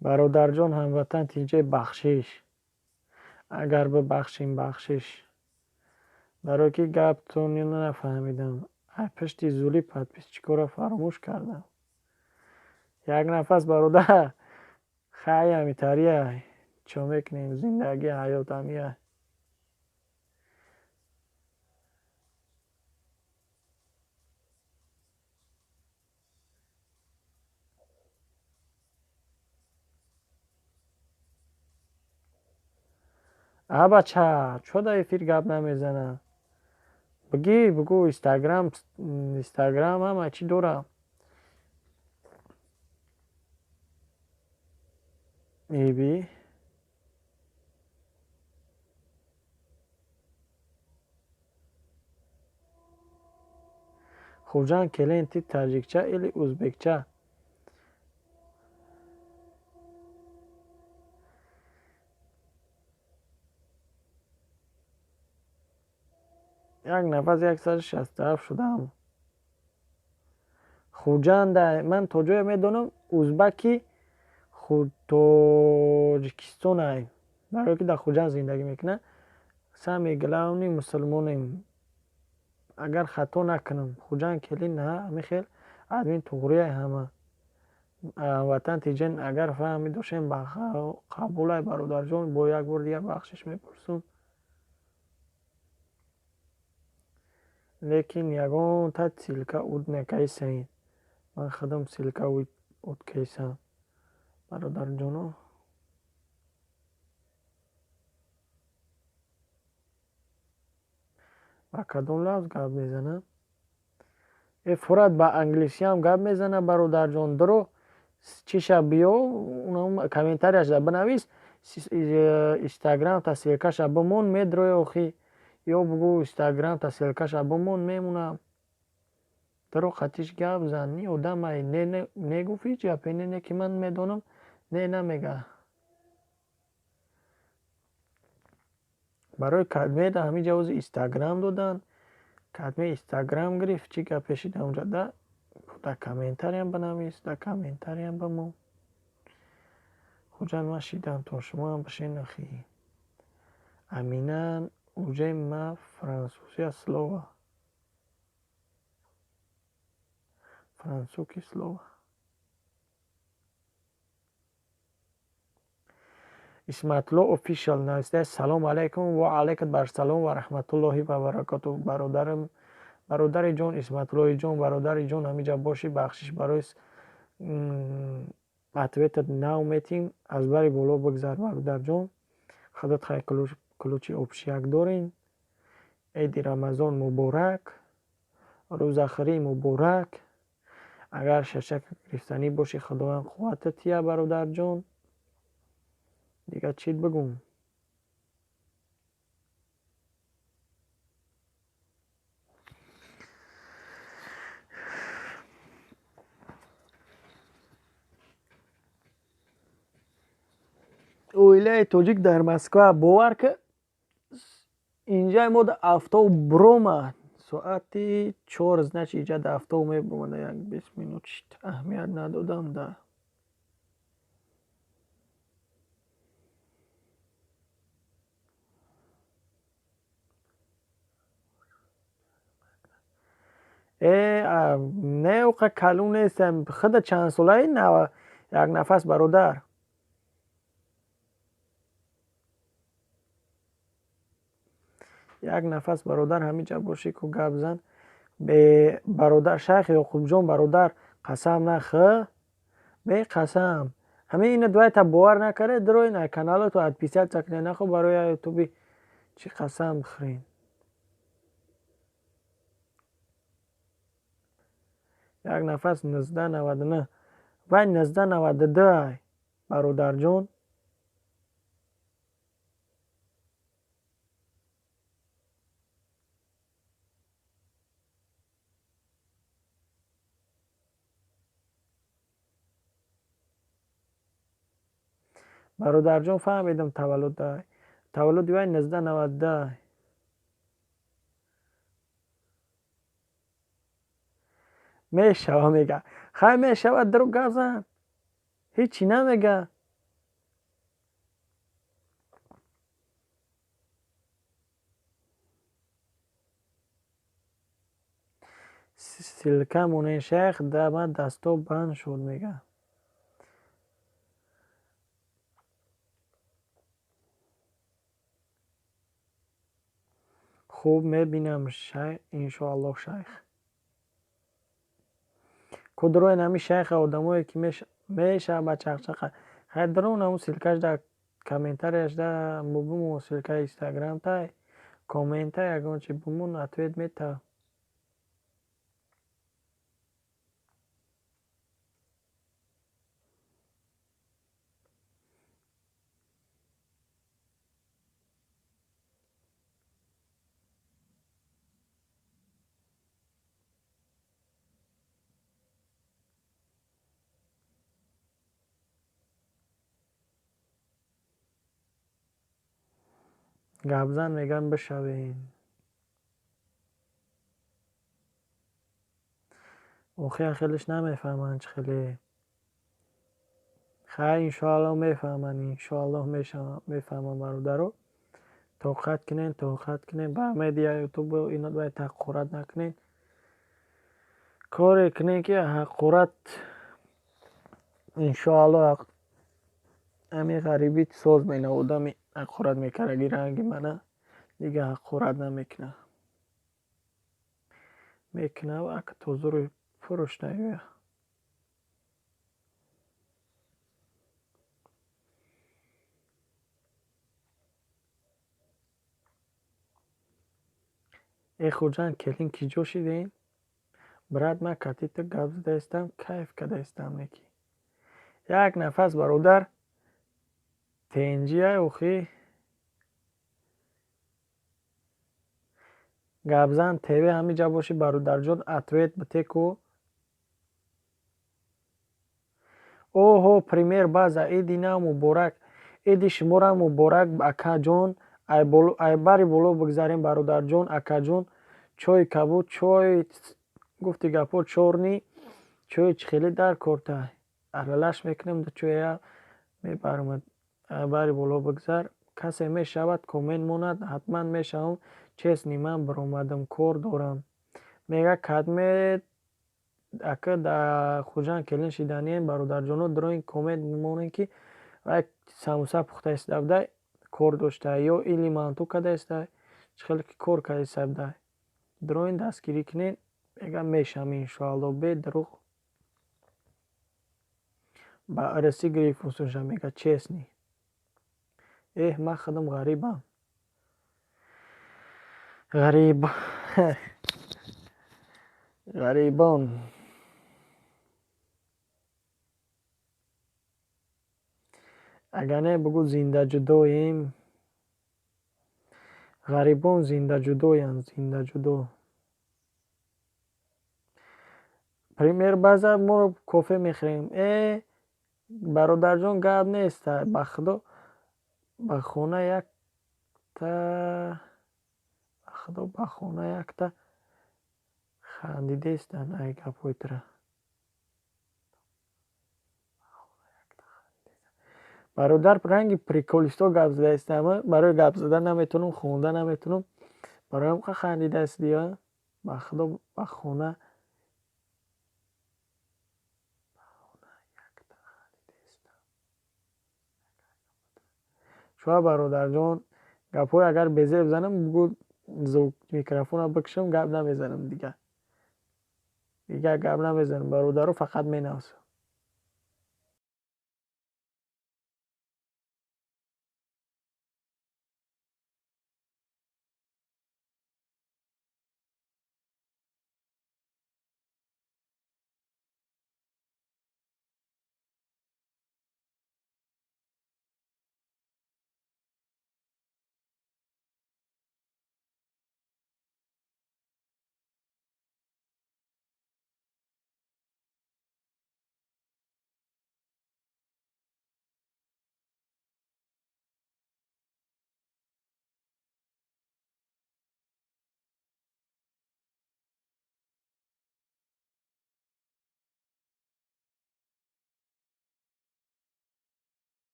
برادرجان هموطن تیجه بخشش اگر ببخشیم بخشش برای که گپتون نفهمیدم پشتی زولی پس چیکار فراموش کردم یک نفس برادر خیلی همیتریه چو میکنیم زندگی حیات همیه بچه چو در افیر گپ نمیزنه بگو اینستاگرام هم چی دارم میبی خوجان کلین تی تاجیکچه ایلی ازبکچه یک نفس 167 شدم خوجان ده من تا جای میدونم ازبکی تاجیکستان های برای که در خوجان زندگی میکنه سمی گلاونی مسلمانیم اگر خطا نکنم خوجان کلی نه همی خیل ادمین توغریه همه وطن تیجن اگر فهمی دوشیم قبول های برادر جان با یک بار دیگه بخشش میپرسون لیکن یگان تا سیلکا اود نکیسین من خودم سیلکا اود کیسم برادر جانو با کدوم لفظ گپ میزنه فراد با انگلیسی هم گپ میزنه برادر جان درو چی شب بیا اونم کامنتاریش بنویس اینستاگرام تا سیلکاش بمون میدروی اخی یا بگو اینستاگرام تا سیلکاش بمون میمونم درو خطیش گپ زن نی آدم ای نگفتی چی اپی نه که من میدونم نه نمیگه برای کدمه ده همین جواز اینستاگرام دادن کدمه اینستاگرام گرفت چی که پیشید اونجا ده در کامنتاری هم بنویس در کامنتاری هم بمون خوجان من شیدم تا شما هم بشین اخی امینان اوجه ما فرانسوسی سلوه فرانسوکی سلوه اسمتلو اوفیشال نوشته سلام علیکم و علیکم بر سلام و رحمت الله و برکاته برادر جان اسمتلوی جان برادر جان همینجا باشی بخشش برای اتویت نو میتیم از بری بالا بگذار برادر جان خودت خیلی کلوچی ابشیک دارین عید رمضان مبارک روز آخری مبارک اگر ششک گرفتنی باشی خداوند قوتت یا برادر جان دیگه چیت بگم اویله توجیک در مسکو باور که اینجا ما در افتو برومه ساعتی 4 значит اینجا در افتو میبرومه در یک 20 minut اهمیت ندادم در نه اوقع کلون نیستم خود چند ساله نه یک نفس برادر یک نفس برادر همینجا باشی که گپ زن به برادر شیخ یعقوب جان برادر قسم نخه به قسم همه این دوای تا باور نکره درو این کانال تو ادپیسیت چکنه نخو برای یوتیوب چی قسم بخرین یک نفس 1999 و 1992 برادر جان برادر جان فهمیدم تولد دای تولد دیوای 1992 میشوه میگه خیلی میشوه درو گپ زن هیچی نمیگه سلکه مونه شیخ دم دستا بند شد میگه. خوب میبینم شیخ انشاءالله شیخ. کدروی نمی شیخ آدمایی که میشه با چقچقه خیر درون همون سلکش در کامنترش در مبوم سلکه اینستاگرام تای کامنت یگان چی بمون اتوید میتا گبزن میگن بشوین اوخی خیلیش نمیفهمن چه خیلی خیر انشاءالله میفهمن انشاءالله میفهمن برادرو توقعت کنین با مدیا یوتیوب اینا باید تحقیرات نکنین کاری کنین که حقیرت انشاءالله امی غریبی سوز بین آدمی حقیرت میکنه گیرنگی منه دیگه حقیرت نمیکنه و اگه توضو روی فروش نیوه ای خوجان کلین کی جوشیدین برات من کتی تو گبز دستم کیف که دستم نکی یک نفس برادر تنجی های اوخی گبزن تیوه همی جا باشی برادر جون اتویت بتکو اوه پریمیر بازا ایدی نه مبارک ایدی شمورا مبارک اکا جون ای باری بولو بگذاریم برادر جون اکا جون چوی کبود چوی گفتی گپو چورنی چوی خیلی در کرده ارلش میکنم دو چوی ها میبرمد باری بولو بگذار کسی میشود کومنت موند حتما میشم چیز نیمن برامدم کور دارم میگه کدمه اکا در خوجان کلین شیدانیم برادر جونو دروین کومنت میمونن که و ساموسا پخته استفده کور داشته یا ایلی مانتو کده استه چخیلی که کور کده استفده دروین دستگیری کنین میگه میشم انشاءالله به دروغ با ارسی گریفونسونشم میگه چیست نی من خودم غریبم غریبان اگر نه بگو زنده جداییم غریبان زنده جداین زنده جدا پریمیر بازا ما رو کافه میخریم برادر جان گاب نیست بخدا بخونه یک تا خدا بخونه یک تا خندیده استن ای گپوی تره برادر رنگی پریکولیستا گپ زده استم برای گپ زدن نمیتونم خونده نمیتونم برای هم خندیده است دیگه بخدا بخونه شما برادر جان گپوی اگر بزه بزنم بگو زوگ میکروفون بکشم گپ نمیزنم دیگه گپ نمیزنم برادر رو فقط مینوسم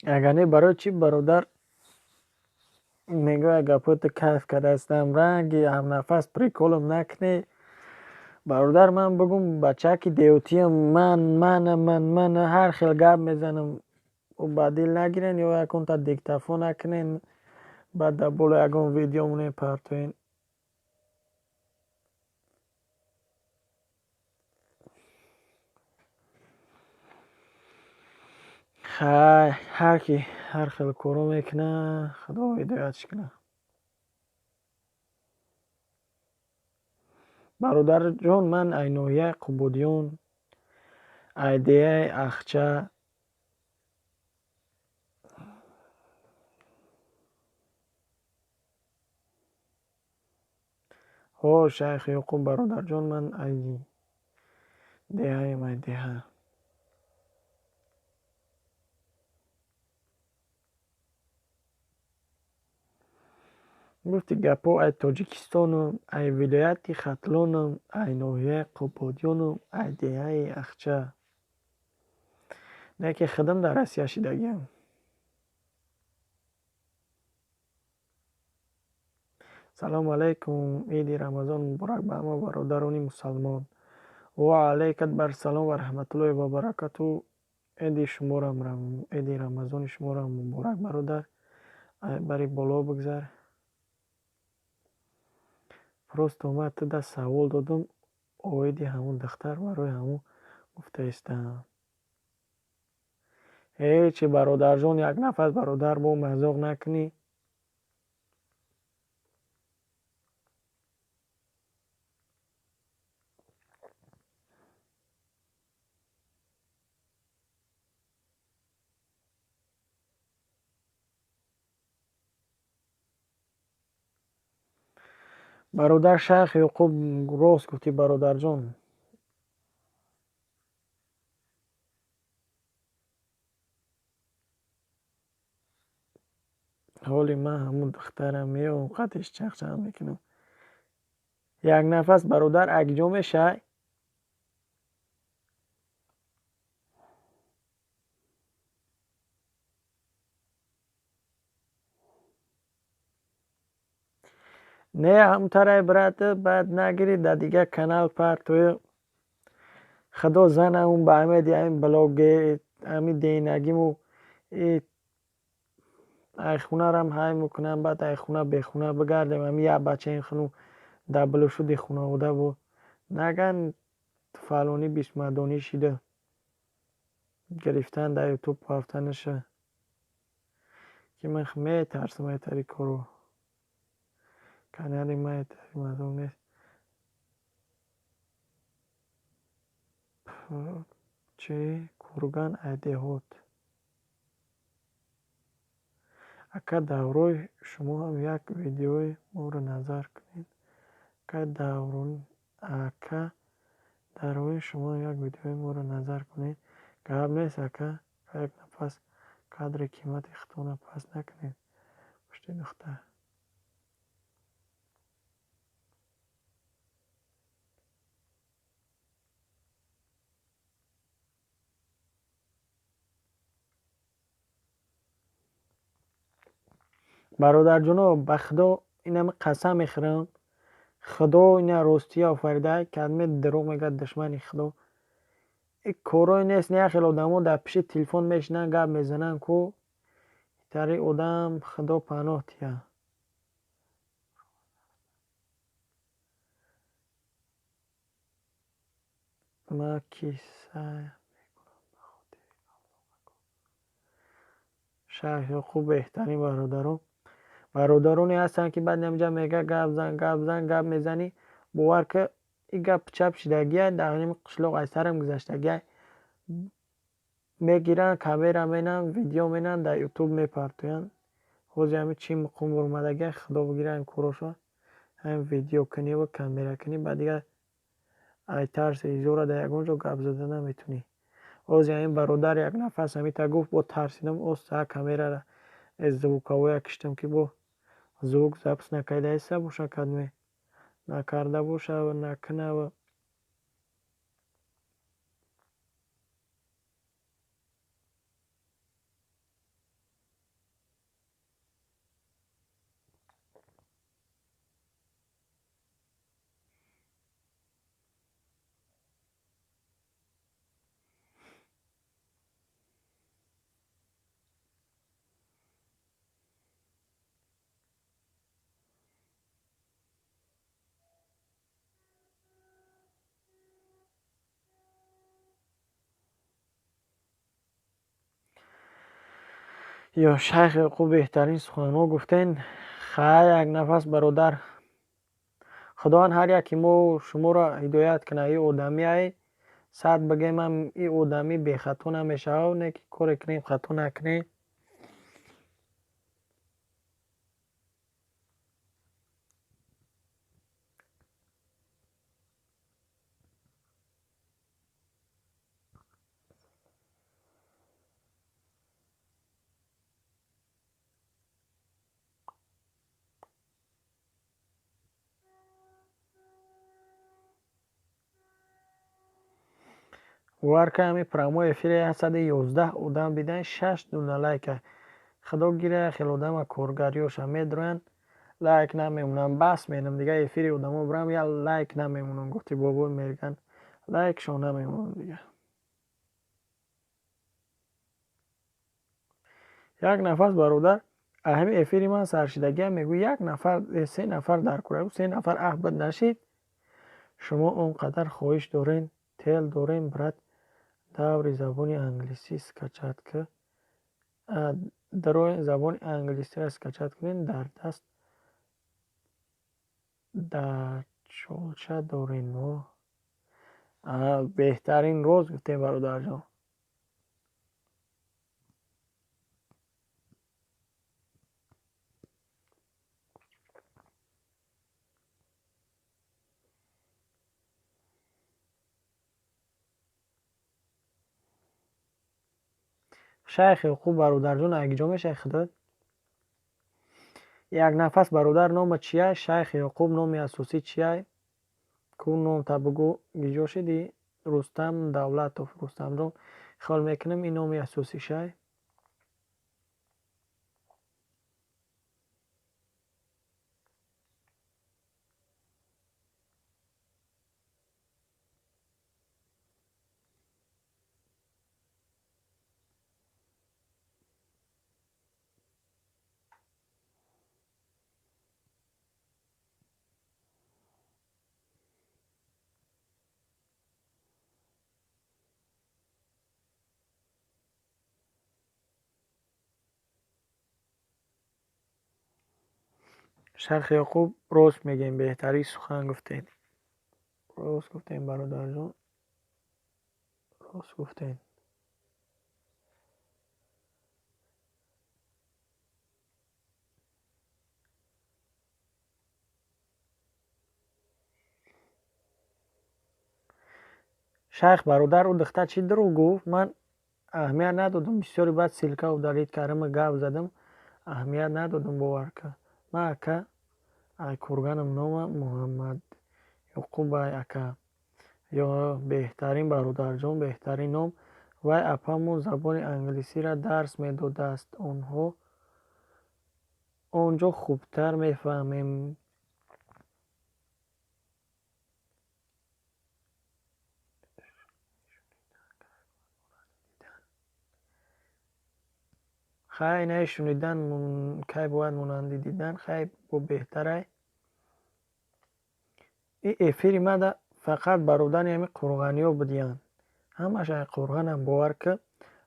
اگر نه برای چی برادر میگه گپوت کیف کردستم رنگی هم نفس پریکولم نکنه. برادر من بگم بچه که دیوتیم من هر خیل گپ میزنم و بدیل نگیرن یا یکون تا دیکتافون نکنین بعد در بولا یکون ویدیو مونه پرتوین. هر کی هر خیل کارو میکنه خدا هدایتش کنه. برادر جان من اینویه قبودیون ایدیه اخچه ها شیخ یعقوب برادر جان من ایدیه گفتی گپو ای تاجیکستانم ای ولایت ختلانم ای ناحیه قبادیانم ایدیه اخچه نه که خدم در اسیا شدگیم. سلام علیکم، عید رمضان مبارک به همه برادران مسلمان. و علیکت بر سلام و رحمت الله و برکاته. عید شما را عید رمضان شما را مبارک برادر. بری بالا بگذار. پروست اومد ده سوال دادم اویدی همون دختر برای همون گفته استم. هیچی برادر جان یک نفس برادر با مزاق نکنی. برادر شیخ یعقوب راست گفتی برادر جان. حالی من همون دخترم میام قدش چخچه میکنم. یک نفس برادر اگجا میشه. نه همتره برات بعد نگیری در دیگه کانال پرتوی خدا زن اون به همه این بلاگ همین دینگیمو ای خونه رم های میکنم بعد ای خونه به خونه بگردم همین یه بچه این خونو دبلو شد خونه بوده و نگن فلانی بیست مدانی شده گرفتن در یوتیوب پافتنشه که من میترسم ای تری کارو کناری میترسم از اون نیست. چه کورگان ایدهات اکا دورای شما هم یک ویدیوی ما رو نظر کنید. اکا دورای شما یک ویدیوی ما رو نظر کنید. گرب نیست اکا یک نفس قدر قیمت اختانه پس نکنید پشتی دختر. برادر جناب به خدا این همه قسم میخورم خدا این راستی آفریده کلمه دروغ میگه دشمن خدا. این کارای نیست نه خیلی آدم ها در پیش تلفن میشنن گپ میزنن کو تری آدم خدا پناه تیه. ما کیسه شهر خوب بهترین برادرانی هستن که بعد نمیجا میگه گپ میزنی باور که این گپ چپ شدگیه در نیم قشلاق از سرم گذشتگیه میگیرن کامera مینن ویدیو مینن در یوتیوب میپرتوین خوزی همه چی مقوم برمدگه خدا بگیره این کروشا هم ویدیو کنی و کامera کنی بعد دیگه ای ترس ایزورا در یکونجا گپ زده نمیتونی. خوزی همین برادر یک نفس همی تا گفت با ترسیدم اوستا کامera را از زوکاوی کشتم که با زوک زبس نکیده ایسا بوشا کدمی نکرده باشه و نکنه و یا شیخ یعقوب بهترین سخنان گفتین. خیر یک نفس برادر، خداوند هر یکی ما شما را هدایت کنه. این آدمی ای صد بگیم هم این آدمی بی خطا نمیشه و نه که کار کنیم خطا نکنیم. ورکه همی پرامو افیر 111 آدم بیدن 6 دونه لایک. خدا گیره خیلی آدم کارگریاش هم میدرن لایک نمیمونم بس مینم دیگه افیر آدم ها برم یا لایک نمیمونم گفتی بابا میرگن لایک شو نمیمونم دیگه. یک نفس برادر اهمی افیری من سرشیدگی هم میگو یک نفر 3 نفر در کره 3 نفر احبت نشید. شما اونقدر خواهش دارین تل دارین برات دور زبان انگلیسی سکچت که در زبان انگلیسی را سکچت کنین در دست در چالچه دارین و بهترین روز گفتیم برادر جان. شیخ یعقوب برادر جان اگه جا میشه خداد یک نفس برادر نام چیه؟ شیخ یعقوب نام اساسی چیه؟ کون نام تا بگو گیجا شدی؟ رستم دولتوف رستم جان خیال میکنم این نام اساسی شه. شیخ یعقوب راست میگیم بهتری سخن گفتین. راست گفتین برادر جان راست گفتین. شیخ برادر او دختر چی درو گفت من اهمیت ندادم بسیاری بعد سیلکه و دارید کارم گاو زدم اهمیت ندادم باور که من اکا ای کورگانم نام محمد یعقوب ای اکا یا بهترین برادر جان بهترین نام و اپامون زبان انگلیسی را درس میداده است آنجا خوبتر میفهمیم. خیلی نه شنیدن که باید مانندی دیدن خیلی با بهتره. این افیری مده فقط برادر همی قرغانی ها بدیان همش ای قرغان هم باور که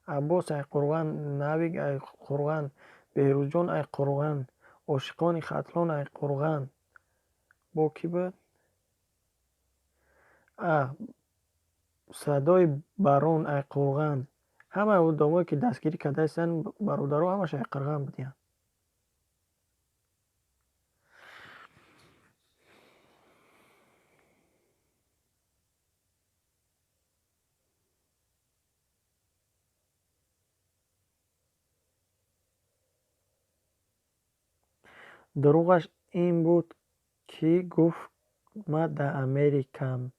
عباس ای قرغان نویگ ای قرغان بهروز جان ای قرغان عاشقان خطلان ای قرغان با کی بود صدای باران ای قرغان همه آدمایی که دستگیری کرده هستن برادرها همش ای قرغان بدیان. دروغش این بود که گفت ما در امریکام.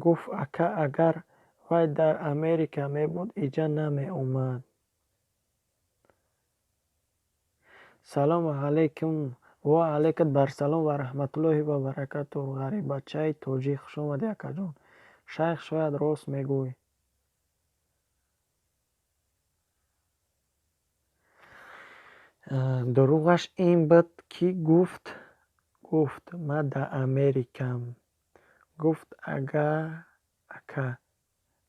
گفت اکا اگر وی در امریکا می بود اینجا نمی اومد. سلام علیکم و علیکم برسلام و رحمت الله و برکاته. غریب بچه توجیه خوش آمدی اکا جان. شیخ شاید راست میگوی. دروغش این بود که گفت ما در امریکام. گفت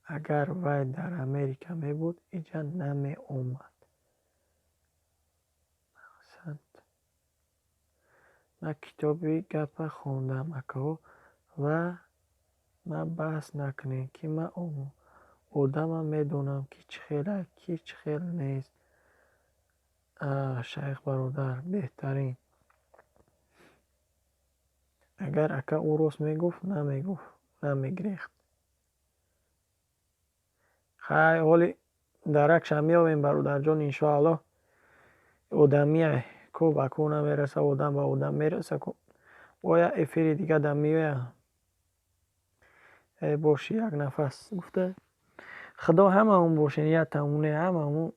اگر وی در امریکا می بود اینجا نمی اومد. من کتابی گپ خوندم اکو و من بحث نکنیم که من آدمم میدونم که چه خیلی کی چه خیلی نیست. شیخ برادر بهترین. اگر اکا او راست میگفت نمیگریخت. خیلی حالی درکش هم میابیم برادر جان انشاءالله. آدمیه کو با کو نمیرسه، آدم با آدم میرسه. باید افیری دیگه دم میویه. ای باشی یک نفس گفته خدا همه اون باشین، یا تمونه همه اون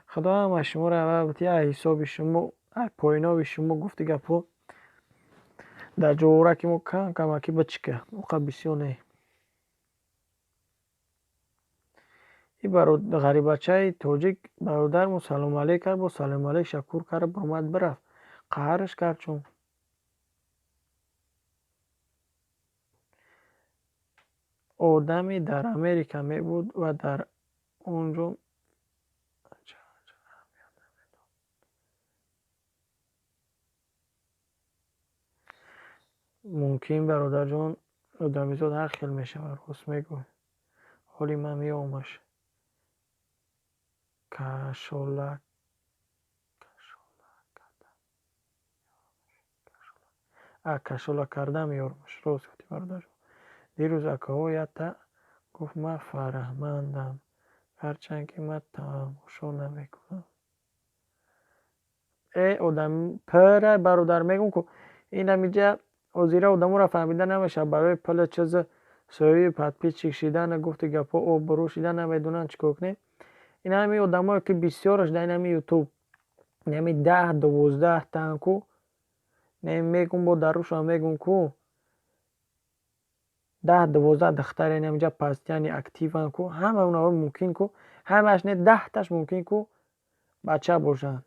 خدا همه شما رو عوض یا حساب شما پایینا شما گفتی گپو در جوره که ما کمکی بچکه موقع بسیار نه. این برادر غریب بچه تاجیک برادر مو سلام علیک کرد، با سلام علیک شکر کرد برمد برفت. قهرش کرد چون آدمی در امریکا می بود و در اونجا ممکن برادر جان آدمیزاد هر خیل میشه و راست میگوی. حالی من میامش کشالک کشالک کردم یارمش راست گفتی برادر جان. دیروز اکاو یتا گفت من فرهمندم هرچند که من تماشا نمیکنم. ای آدم پره برادر میگم که این همیجا وزیر آدمو را فهمیده نمیشه برای پل چیز سوی پتپی چکشیدن گفت گپا آب بروشیدن نمیدونن چیکار کنه. این همی آدمایی که بسیارش در این یوتیوب نمی 10-12 تانکو میگم با دروش هم میگم کو 10-12 دختر این همینجا پستیانی اکتیون کو همه اونا ممکن کو همش نه 10 تاش ممکن کو بچه باشن.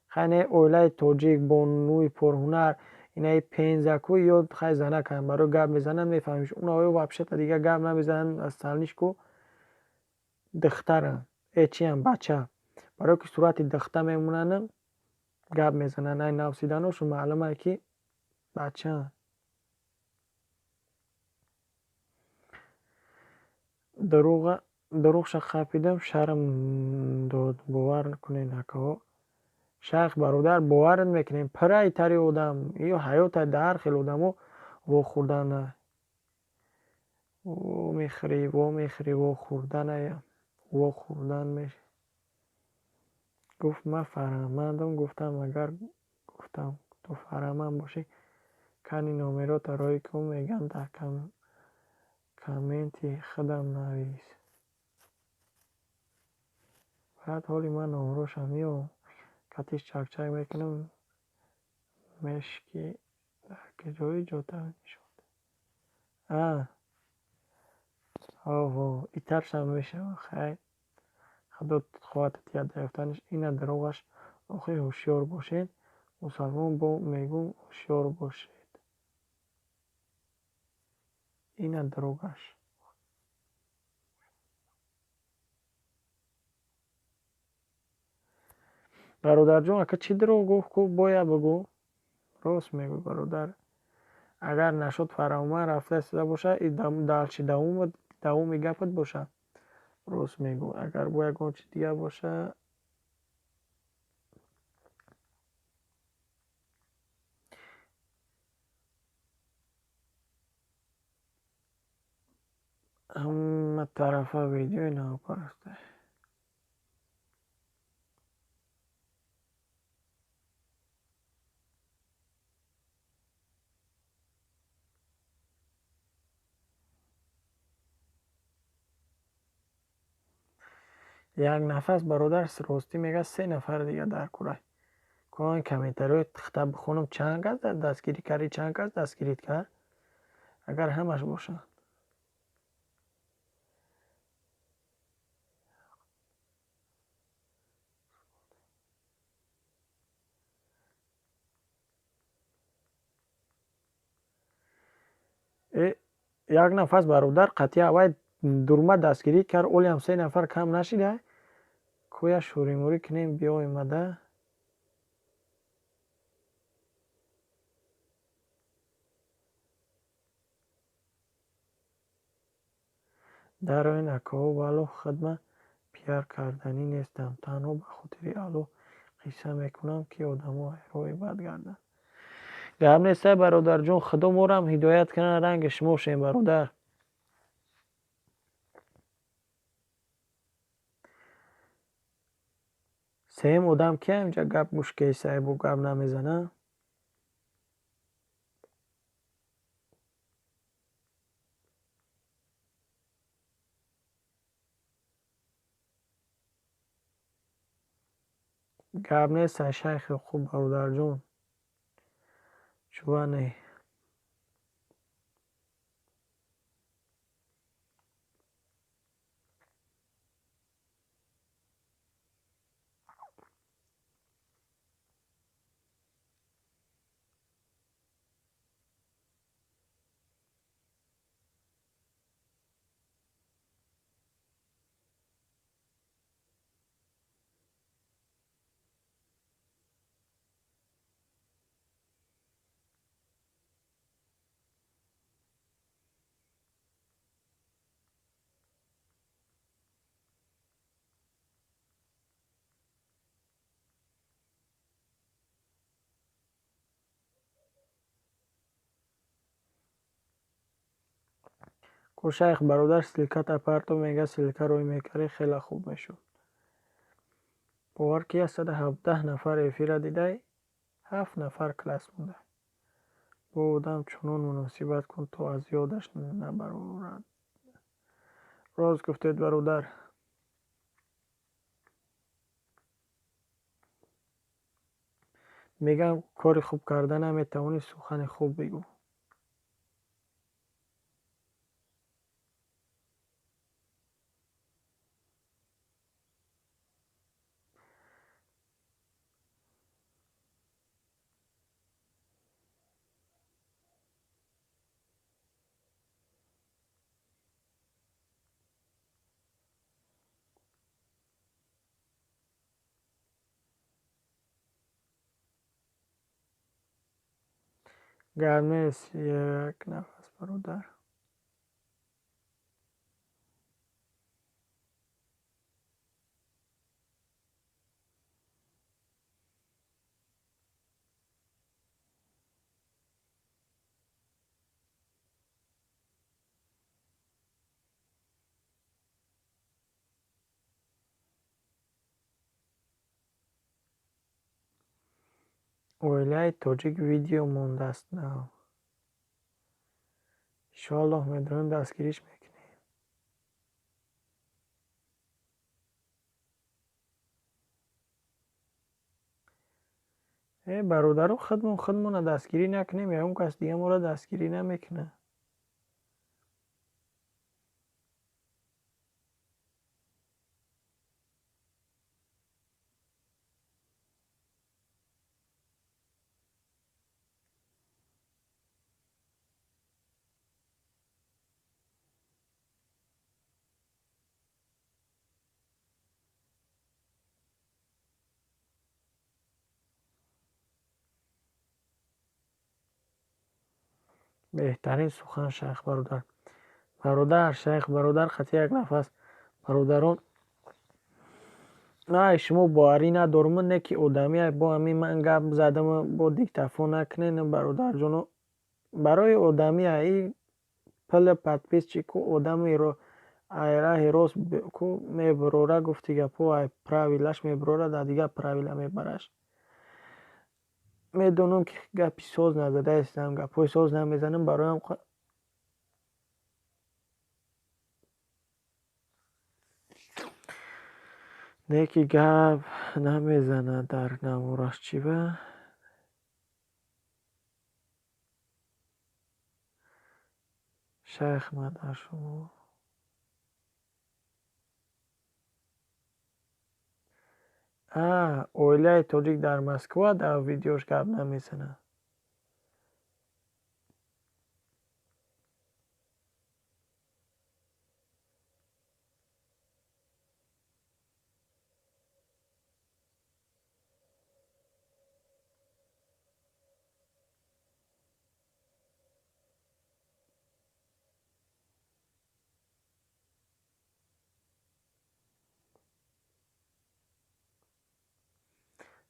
خیلی اوله تاجیک با نوی پرهنر اینای 15 کو یا خیلی زنه کن برای گپ میزنن میفهمیش اون آقای وابشت دیگه گپ نمیزنن از سالنیش کو دخترن ایچی هم بچه برای که صورت دخته میمونن گپ میزنن این نوسیدناشون معلومه که بچه هم. دروغ خپیدم شرم داد باور کنین اکا شیخ برادر باور میکنین پرای تری آدم یا حیات در خیل آدمو و خوردن و میخری و خوردن و خوردن میشه. گفت من فرهمندم. گفتم اگر گفتم تو فرهمند باشی کنی نامرات رای کن میگن در کامنتی خودم نویس. بعد حالی من نامروشم میام کتیش چک چک میکنم مشکی در کجای جاده میشود. ایترش هم میشه خیلی خدا خواهد یاد گرفتنش. این دروغش آخه هوشیار باشین مسلمان با میگم هوشیار باشید. این دروغش برادر جون اگه چی دروغ گفت کو باید بگو راست میگو برادر. اگر نشد فراموش رفته استده باشه این دلچی دوم گپت باشه راست میگو. اگر باید گفت چی دیگه باشه همه طرف ویدیوی ناپرسته. یک نفس برادر راستی میگه 3 نفر دیگه در کره کنن کمیتروی تخته بخونم چند کس دستگیری کردی چند کس دستگیری کرد اگر همش باشن. یک نفس برادر قطعی اول درمه دستگیری کرد اولی هم 3 نفر کم نشیده کویا شوری موری کنیم بیا ایمده дар роҳи накоҳу вало хидмат пиар карданӣ нестам. Танҳо ба хотири Аллоҳ қисам мекунам, ки одамо роҳи бад гарданд. Гап нест бародарҷон, худо морам ҳидоят кунад, ранги шумо шем бародар. сеюм одам кия инҷа гап гӯш кесае бо гап намезана? гап нест шайхи хуб бародарҷон. чуване ко шайх бародар силката партов мега силка рой мекарӣ хеле хуб мешуд. бовар ки 117 нафар эфира дидай 7 нафар класс монда. бо одам чунон муносибат кун то аз ёдаш набарорад. рост гуфтед бародар. мегӯям кори хуб карда наметавонӣ, сухани хуб бигӯ. гап нест, як нафас бародар. оилаи тоҷик видео мондааст. иншоаллоҳ медонем дастгириш мекунем. бародаро худмона дастгирӣ накунем, ягон кас дига моро дастгирӣ намекуна. беҳтарин сухан шайх бародар. бародар шайх бародар хати як нафас бародарон. най шумо боварӣ надорум, не ки одамия бо ҳамин ман гап задам бо диктофон накунед бародарҷоно. барои одамия и пили подписчик одамиро айраҳи рост ку мебурора гуфти гапо ай правилаш мебурора да дига правила мебараш. медонам ки гапи соз назадаистам, гапҳои соз намезанам, бароям не ки гап намезанад дар навораш чива. шайх мадар шумо оилаи тоҷик дар Москва дар видеош гап намезанад.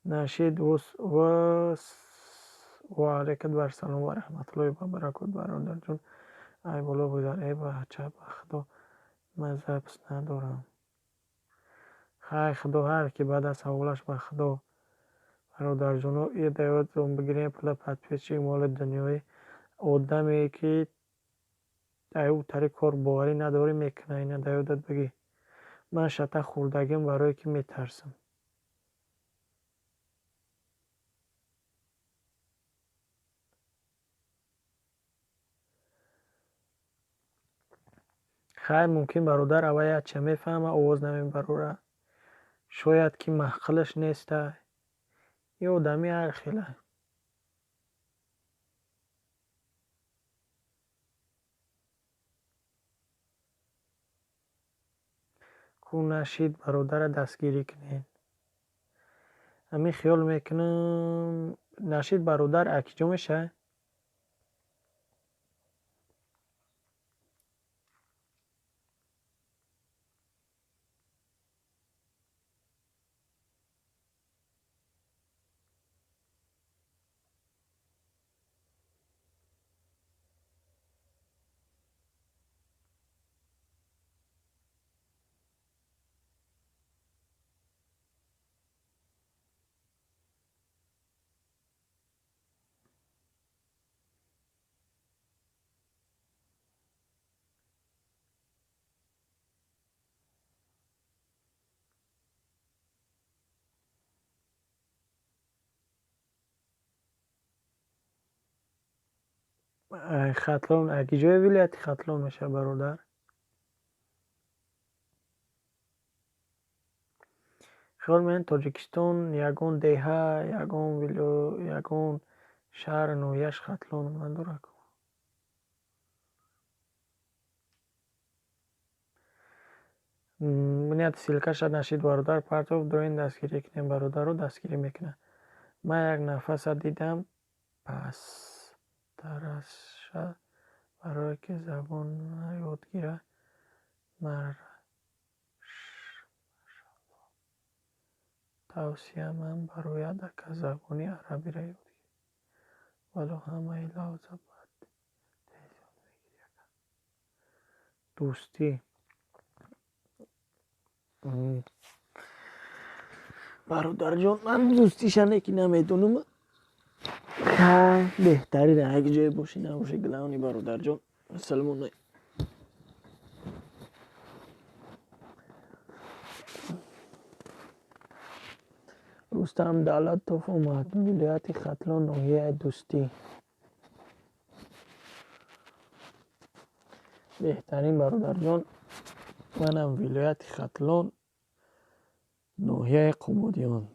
نشید و حرکت بر سلام و رحمت الله و برکات برادر جون. ای بالا بودن ای بچه خدا مذهبس ندارم. خیر خدا هر کی بعد از حوالش به خدا برادر جون یه دیوت زون بگیریم پلا پتپیچی مال دنیای آدمی که دیو تری کار باوری نداری میکنه اینا دیودت بگی من شتا خوردگیم برای که میترسم. خیر ممکن برادر اوای چه میفهمه آواز نمیبره شاید که محقلش نیسته یه آدمی هر خیله کو نشید برادر دستگیری کنین. همین خیال میکنم نشید برادر اکیجو میشه. خطلون اکیجوی ولایت خطلون میشه برادر. خیال من تاجیکستان یگون دیها یگون شهر نویش خطلون من داره. بنیاد سیلکش نشید برادر پرتاب دارین دستگیری کنیم برادر رو دستگیری میکنه. من یک نفس دیدم پس ترش برای که زبان یاد گیره مر توصیه من برای که زبانی عربی را یاد گیره ولو همه لحظه بعد دوستی. برادر جان من دوستیشنه که نمیدونم بهتری اگه جای باشی نباشه گلانی برادر جان. سلمون رستم دولت توف اومد ولایت خطلان ناحیه دوستی. بهترین برادر جان منم ولایت خطلان ناحیه قبادیان.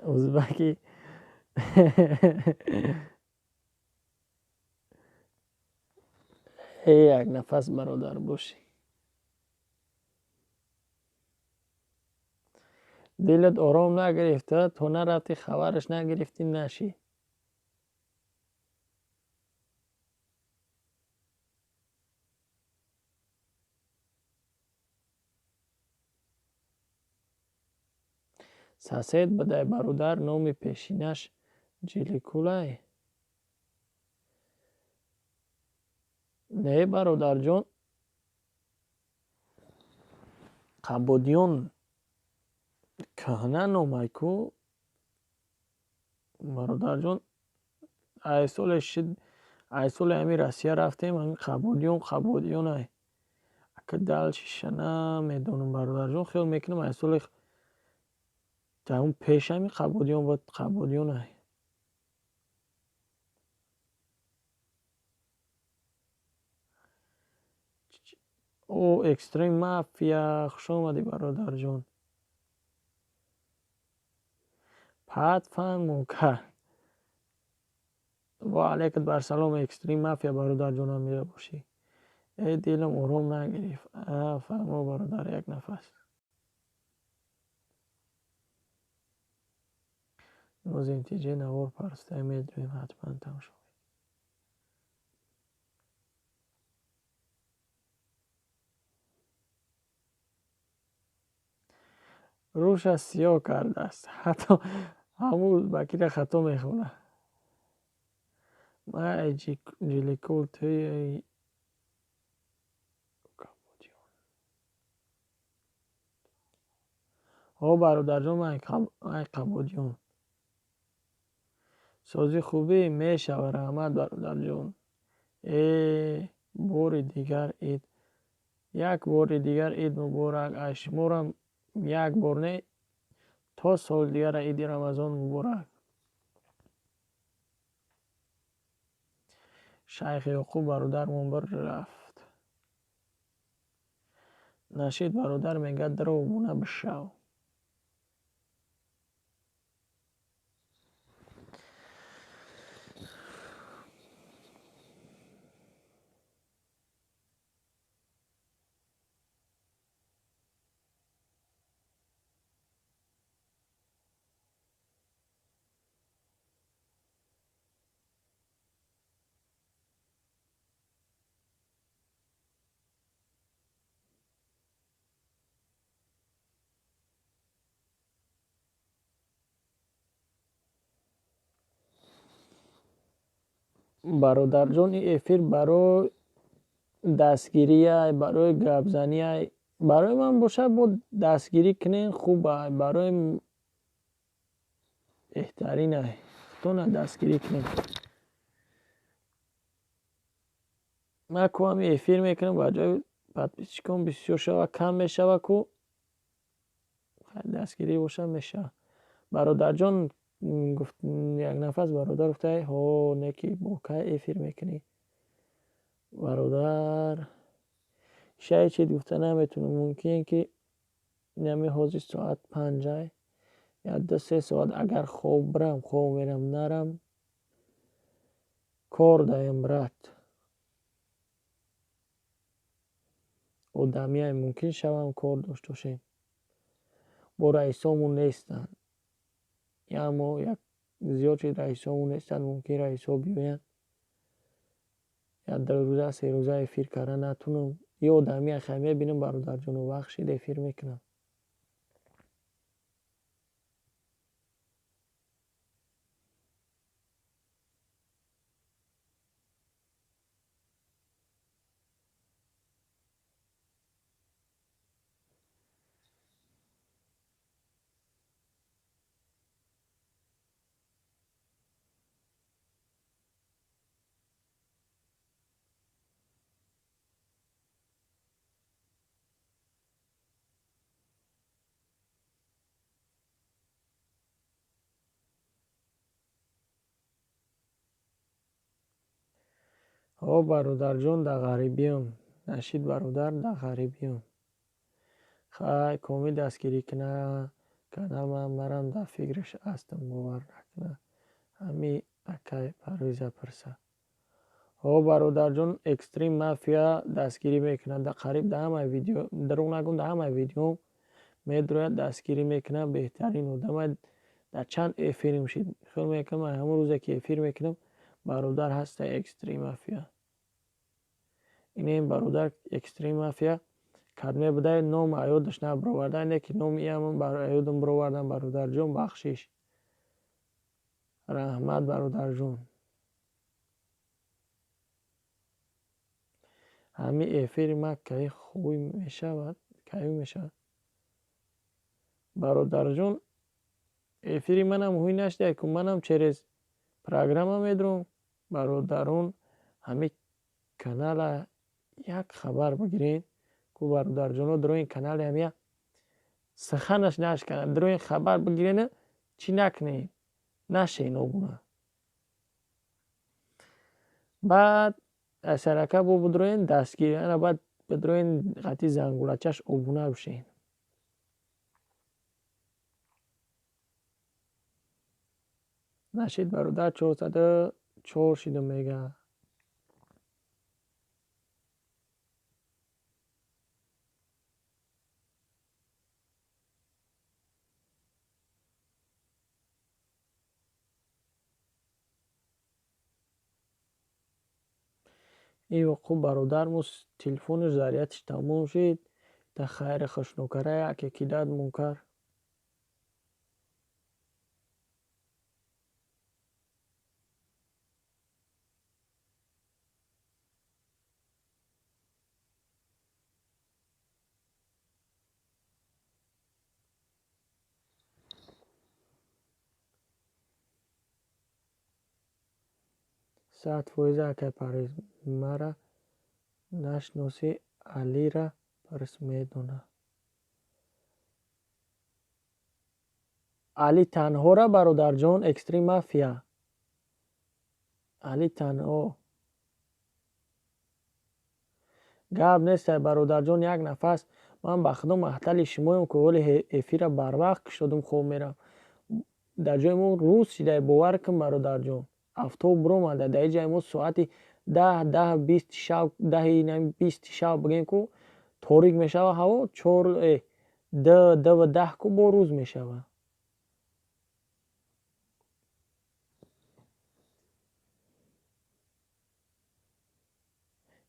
ازبکی یک نفس برادر باشی دلت آرام نگرفته تو نرفتی خبرش نگرفتی نشی. ساسید بده برادر نام پیشینش جلیکولای نه برادر جان قبادیان کهنه نامه کو برادر جان ای سال همی رسیه رفتیم همی قبادیان های اکه دلشش نمیدونم برادر جان خیال میکنم ای سال تا اون پیش همی قبادیان بود قبادیان های او اکستریم مافیا خوش آمدی برادر جون. حتما منکر و علیکت بر سلام اکستریم مافیا برادر جونم میره باشی. ای دلم آروم نگرفت. فرما برادر یک نفس. نوز انتیجه نوار پرسته میدویم حتما تماشا. روش از سیاه کرده است. حتی همون بکیر خطا میخونه. ما ای جلیکول توی ای ها برادر جون ای قبودیون. سازی خوبی میشه و رحمت برادر جون. بار دیگر اید. یک بار دیگر اید مبارک. اشمورم یک بار نه تا سال دیگر اید رمضان مبارک. شیخ یعقوب برادر منبر رفت. نشید برادر میگه درو مونه بشو. برادر جون این افیر برای دستگیری برای گپزنی برای من باشه با دستگیری کنین خوبه. برای بهترینه تو نه دستگیری کنین. من کوام افیر میکنم با جای پدپیچ کنم بسیار شوه کم میشوه کو دستگیری باشه میشه. برادر جان گفت یک نفس برادر گفته ها نکی با که افیر میکنی برادر شاید چی گفته نمیتونه. ممکنه که نمی حاضر ساعت 5 یا 2-3 ساعت اگر خوب برم خوب میرم نرم کار دایم رد و دمیه ممکن شوم کار داشت باشیم با رئیسامون نیستن یا ما یک زیاد چی رئیسامون نیستن ممکن رئیسا بیاین یا 2 روزه 3 روزه افیر کردن نتونم یا دمیه خیمه بینم برادر جون و بخشید افیر میکنم. ها برادر جون در غریبیم. نشید برادر در غریبیم. خواهی کامی دستگیری کنه کنه من مرم در فکرش هستم باور نکنه. همی اکی پرویزه پرسه. ها برادر جون اکستریم مافیا دستگیری میکنه در قریب در همه ویدیو درو نگم در همه ویدیو میدروید دستگیری میکنه بهترین و دمه در چند افیر میشید خیلی میکنم همون روزه که افیر میکنم برادر هسته اکستریم مافیا. این برادر اکستریم مافیا کدمه بوده نام ایودش نبروورده اینه که نام ایمون برای ایودم برووردن برادر جون بخشیش رحمت برادر جون. همین افیر ما که خوبی میشود که میشود برادر جون افیری منم هوی نشده که منم چرز پروگرام میدرم برادرون همین کانال یک خبر بگیرین که برادر جون در این کانال همین سخنش نشکنه در این خبر بگیرین چی نکنین نشینو بونه بعد سرکه بو بدروین دستگیری انا بعد بدروین قطی زنگولچش اوبونه بشین. نشید برادر 404 شده میگه. ای وقوع برادرموز تلفونش ذریعتش تموم شد. تا خیر خشنوکره یکی داد منکر. ساعت فویزه که پریز مرا نشناسی علی را پرس میدونه. علی تنها را برادر جان اکستریم مافیا. علی تنها گاب نیست برادر جان یک نفس من به خدا محتل شمایم که ولی افیر بر وقت شدم خوب میرم. در جای ما روز شده باور کن برادر جان. افتاب برو مانده در جای ما ساعتی 10-20 شب 10-20 شب بگیم که تاریک میشوه هوا 4-10 که با روز میشوه.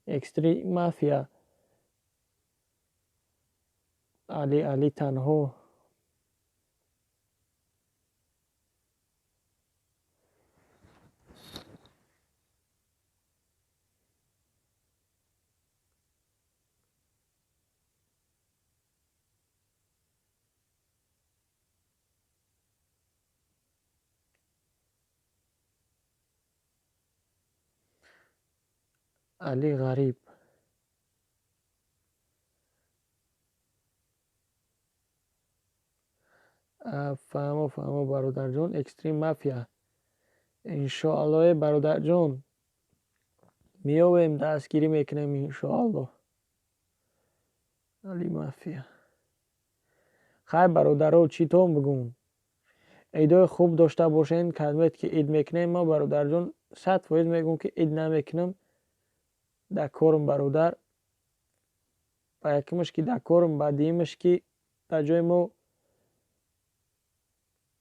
اکستریم مافیا علی تنها علی غریب فهمو برادر جان اکستریم مافیا انشاءالله برادر جان میاویم دستگیری میکنیم انشاءالله. علی مافیا خیر برادرها چیتون بگون عیدای خوب داشته باشین. کلمت که عید میکنیم ما برادر جان 100% میگم که عید نمیکنم در کارم برادر. با یکمش که در کارم بعدیمش که در جای ما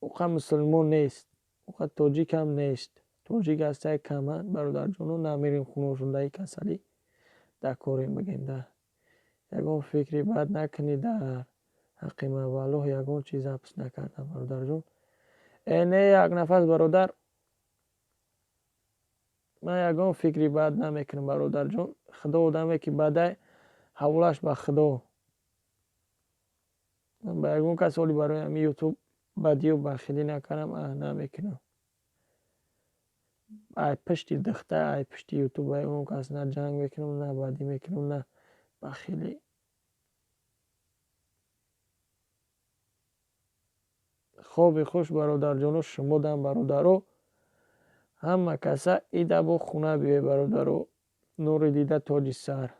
اوقا مسلمان نیست اوقا تاجیک هم نیست. تاجیک هسته کمه برادر جانو نمیریم خونوشون دایی کسلی در کاریم بگیم ده. یکم فکری بد نکنی در حقی من والله یکم چیز حبس نکردم برادر جان. اینه یک نفس برادر من یکم فکری بد نمیکنم برادر جان. خدا آدمه که بده حولش به خدا. من به یکم کسالی برای همی یوتیوب بدی و بخیلی نکنم نمیکنم. ای پشتی دخته ای پشتی یوتیوب یکم کس نه جنگ میکنم نه بدی میکنم نه بخیلی. خوب خوش برادر جانو شما دم برادرو همه کسا ایده با خونه بیای برادرو نور دیده تاج سر.